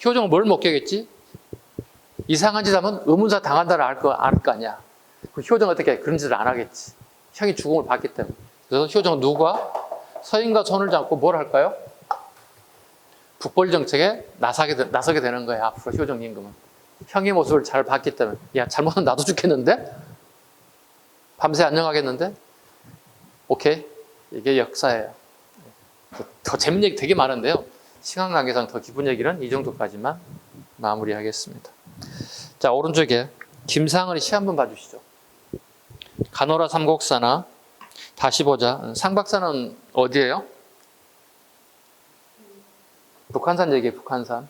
효정은 뭘 목격했지? 이상한 짓 하면 의문사 당한다를 알 거 아니야. 효정은 어떻게 해? 그런 짓을 안 하겠지. 형이 죽음을 봤기 때문에. 그래서 효정은 누가? 서인과 손을 잡고 뭘 할까요? 북벌 정책에 나서게 되는 거예요. 앞으로 효정 임금은. 형의 모습을 잘 봤기 때문에. 야, 잘못하면 나도 죽겠는데? 밤새 안녕하겠는데? 오케이. 이게 역사예요. 더 재밌는 얘기 되게 많은데요. 시간 관계상 더 깊은 얘기는 이 정도까지만 마무리하겠습니다. 자, 오른쪽에 김상은의 시 한번 봐주시죠. 가노라 삼곡사나 다시 보자. 상박사는 어디예요? 북한산 얘기예요. 북한산.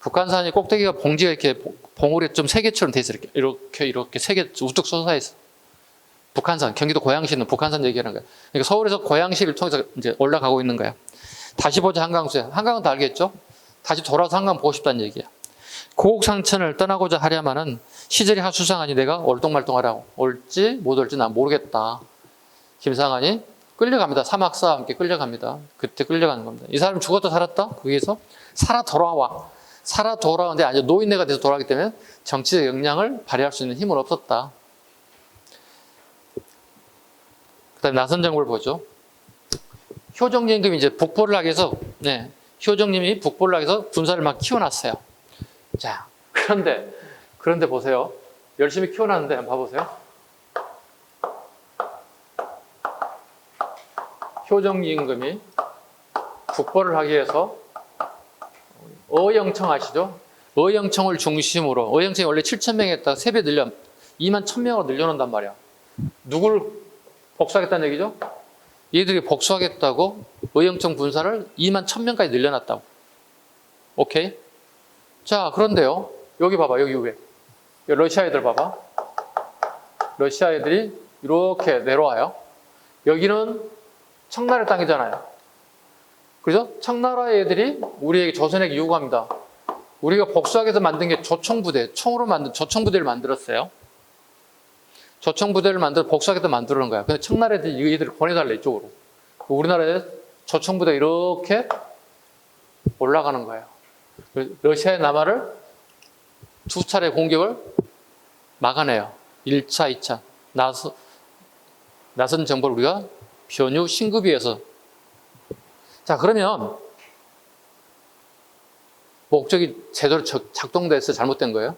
북한산이 꼭대기가 봉지가 이렇게 봉우리 좀 세 개처럼 돼 있어. 이렇게 세 개 우뚝 솟아 있어. 북한산, 경기도 고양시 있는 북한산 얘기하는 거야. 그러니까 서울에서 고양시를 통해서 이제 올라가고 있는 거야. 다시 보자 한강수야. 한강은 다 알겠죠? 다시 돌아서 한강 보고 싶다는 얘기야. 고국상천을 떠나고자 하려면은 시절이 하수상하니 내가 얼똥말똥하라고. 올지 못 올지 난 모르겠다. 김상한이 끌려갑니다. 사막사와 함께 끌려갑니다. 그때 끌려가는 겁니다. 이 사람이 죽었다 살았다? 거기에서 살아 돌아와. 살아 돌아오는데 아주 노인네가 돼서 돌아가기 때문에 정치적 역량을 발휘할 수 있는 힘은 없었다. 그 다음에 나선정보를 보죠. 효정임금이 이제 북벌을 하기 위해서, 효정님이 북벌을 하기 위해서 군사를 막 키워놨어요. 자, 그런데 보세요. 열심히 키워놨는데 한번 봐보세요. 효정임금이 북벌을 하기 위해서 어영청 아시죠? 어영청을 중심으로, 어영청이 원래 7,000명이 했다가 3배 늘려 21,000명으로 늘려놓는단 말이야. 누굴 복수하겠다는 얘기죠? 얘들이 복수하겠다고 어영청 군사를 21,000명까지 늘려놨다고. 오케이? 자, 그런데요. 여기 봐봐, 여기 위에. 러시아 애들 봐봐. 러시아 애들이 이렇게 내려와요. 여기는 청나라 땅이잖아요. 그죠? 청나라 애들이 우리에게 조선에게 요구합니다. 우리가 복수하기 위해서 만든 게 조총부대, 총으로 만든 조총부대를 만들었어요. 조총부대를 만들어 복수하기 위해서 만들어 놓은 거야. 근데 청나라 애들이 얘들을 보내달래, 이쪽으로. 우리나라에 조총부대가 이렇게 올라가는 거예요. 러시아의 남하를 2차례 공격을 막아내요. 1차, 2차. 나선 정보를 우리가 변유 신급위에서. 자, 그러면 목적이 제대로 작동돼서 잘못된 거예요?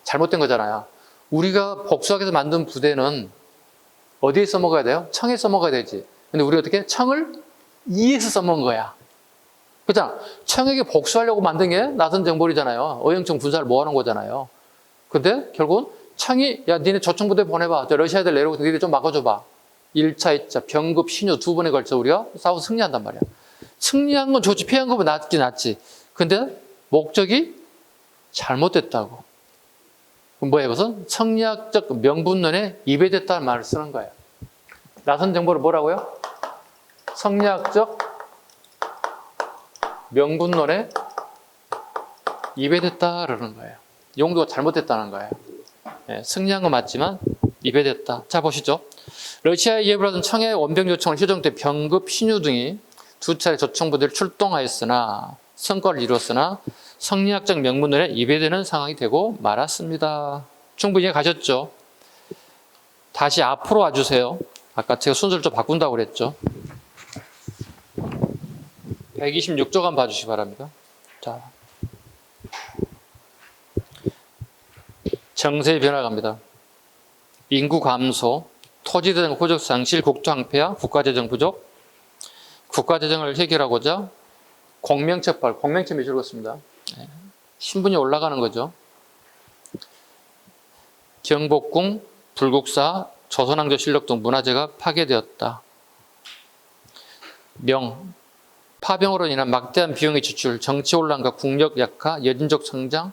잘못된 거잖아요. 우리가 복수하기 위해서 만든 부대는 어디에 써먹어야 돼요? 청에 써먹어야 되지. 근데 우리가 어떻게? 청을 이에서 써먹은 거야. 그렇잖아. 청에게 복수하려고 만든 게 나선정벌이잖아요. 어영청 군사를 모아놓은 거잖아요. 근데 결국은 청이, 야, 니네 조총부대 보내봐. 러시아 애들 내려오고 니네 좀 막아줘봐. 1차, 2차, 병급, 신유 2번에 걸쳐 우리가 싸워서 승리한단 말이야. 승리한 건 좋지, 피한 것보다 낫지. 근데 목적이 잘못됐다고. 그럼 뭐예요? 그것은 성리학적 명분론에 위배됐다는 말을 쓰는 거예요. 나선정보를 뭐라고요? 성리학적 명분론에 위배됐다 그러는 거예요. 용도가 잘못됐다는 거예요. 승리한 건 맞지만 위배됐다. 자, 보시죠. 러시아에 예부를 하던 청해 원병 요청을 효정때 병급, 신유 등이 2차례 조총부대를 출동하였으나 성과를 이뤘으나 성리학적 명분론에 위배되는 상황이 되고 말았습니다. 충분히 이해 가셨죠? 다시 앞으로 와주세요. 아까 제가 순서를 좀 바꾼다고 그랬죠. 126쪽 한번 봐주시기 바랍니다. 자, 정세의 변화 갑니다. 인구 감소, 토지대장 호적 상실, 국토 황폐화, 국가재정 부족. 국가재정을 해결하고자 공명책발, 공명책이 줄었습니다. 신분이 올라가는 거죠. 경복궁, 불국사, 조선왕조 실록 등 문화재가 파괴되었다. 명, 파병으로 인한 막대한 비용의 지출, 정치 혼란과 국력 약화, 여진족 성장,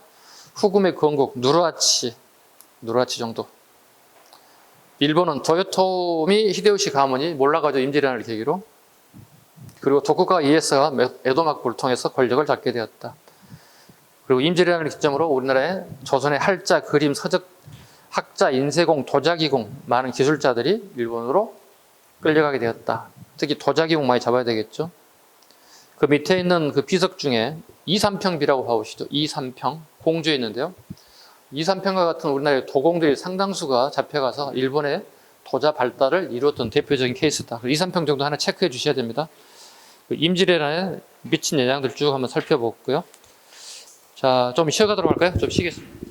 후금의 건국, 누르하치 정도. 일본은 도요토미 히데요시 가문이 몰라가지고 임진왜란을 계기로, 그리고 도쿠가와 이에스가 에도막부를 통해서 권력을 잡게 되었다. 그리고 임진왜란을 기점으로 우리나라의 조선의 할자, 그림, 서적, 학자, 인쇄공, 도자기공 많은 기술자들이 일본으로 끌려가게 되었다. 특히 도자기공 많이 잡아야 되겠죠. 그 밑에 있는 그 비석 중에 이삼평비라고 봐보시죠. 이삼평, 공주에 있는데요. 이삼평과 같은 우리나라의 도공들이 상당수가 잡혀가서 일본의 도자 발달을 이루었던 대표적인 케이스다. 이삼평 정도 하나 체크해 주셔야 됩니다. 임진왜란에 미친 영향들 쭉 한번 살펴보고요. 자, 좀 쉬어가도록 할까요? 좀 쉬겠습니다.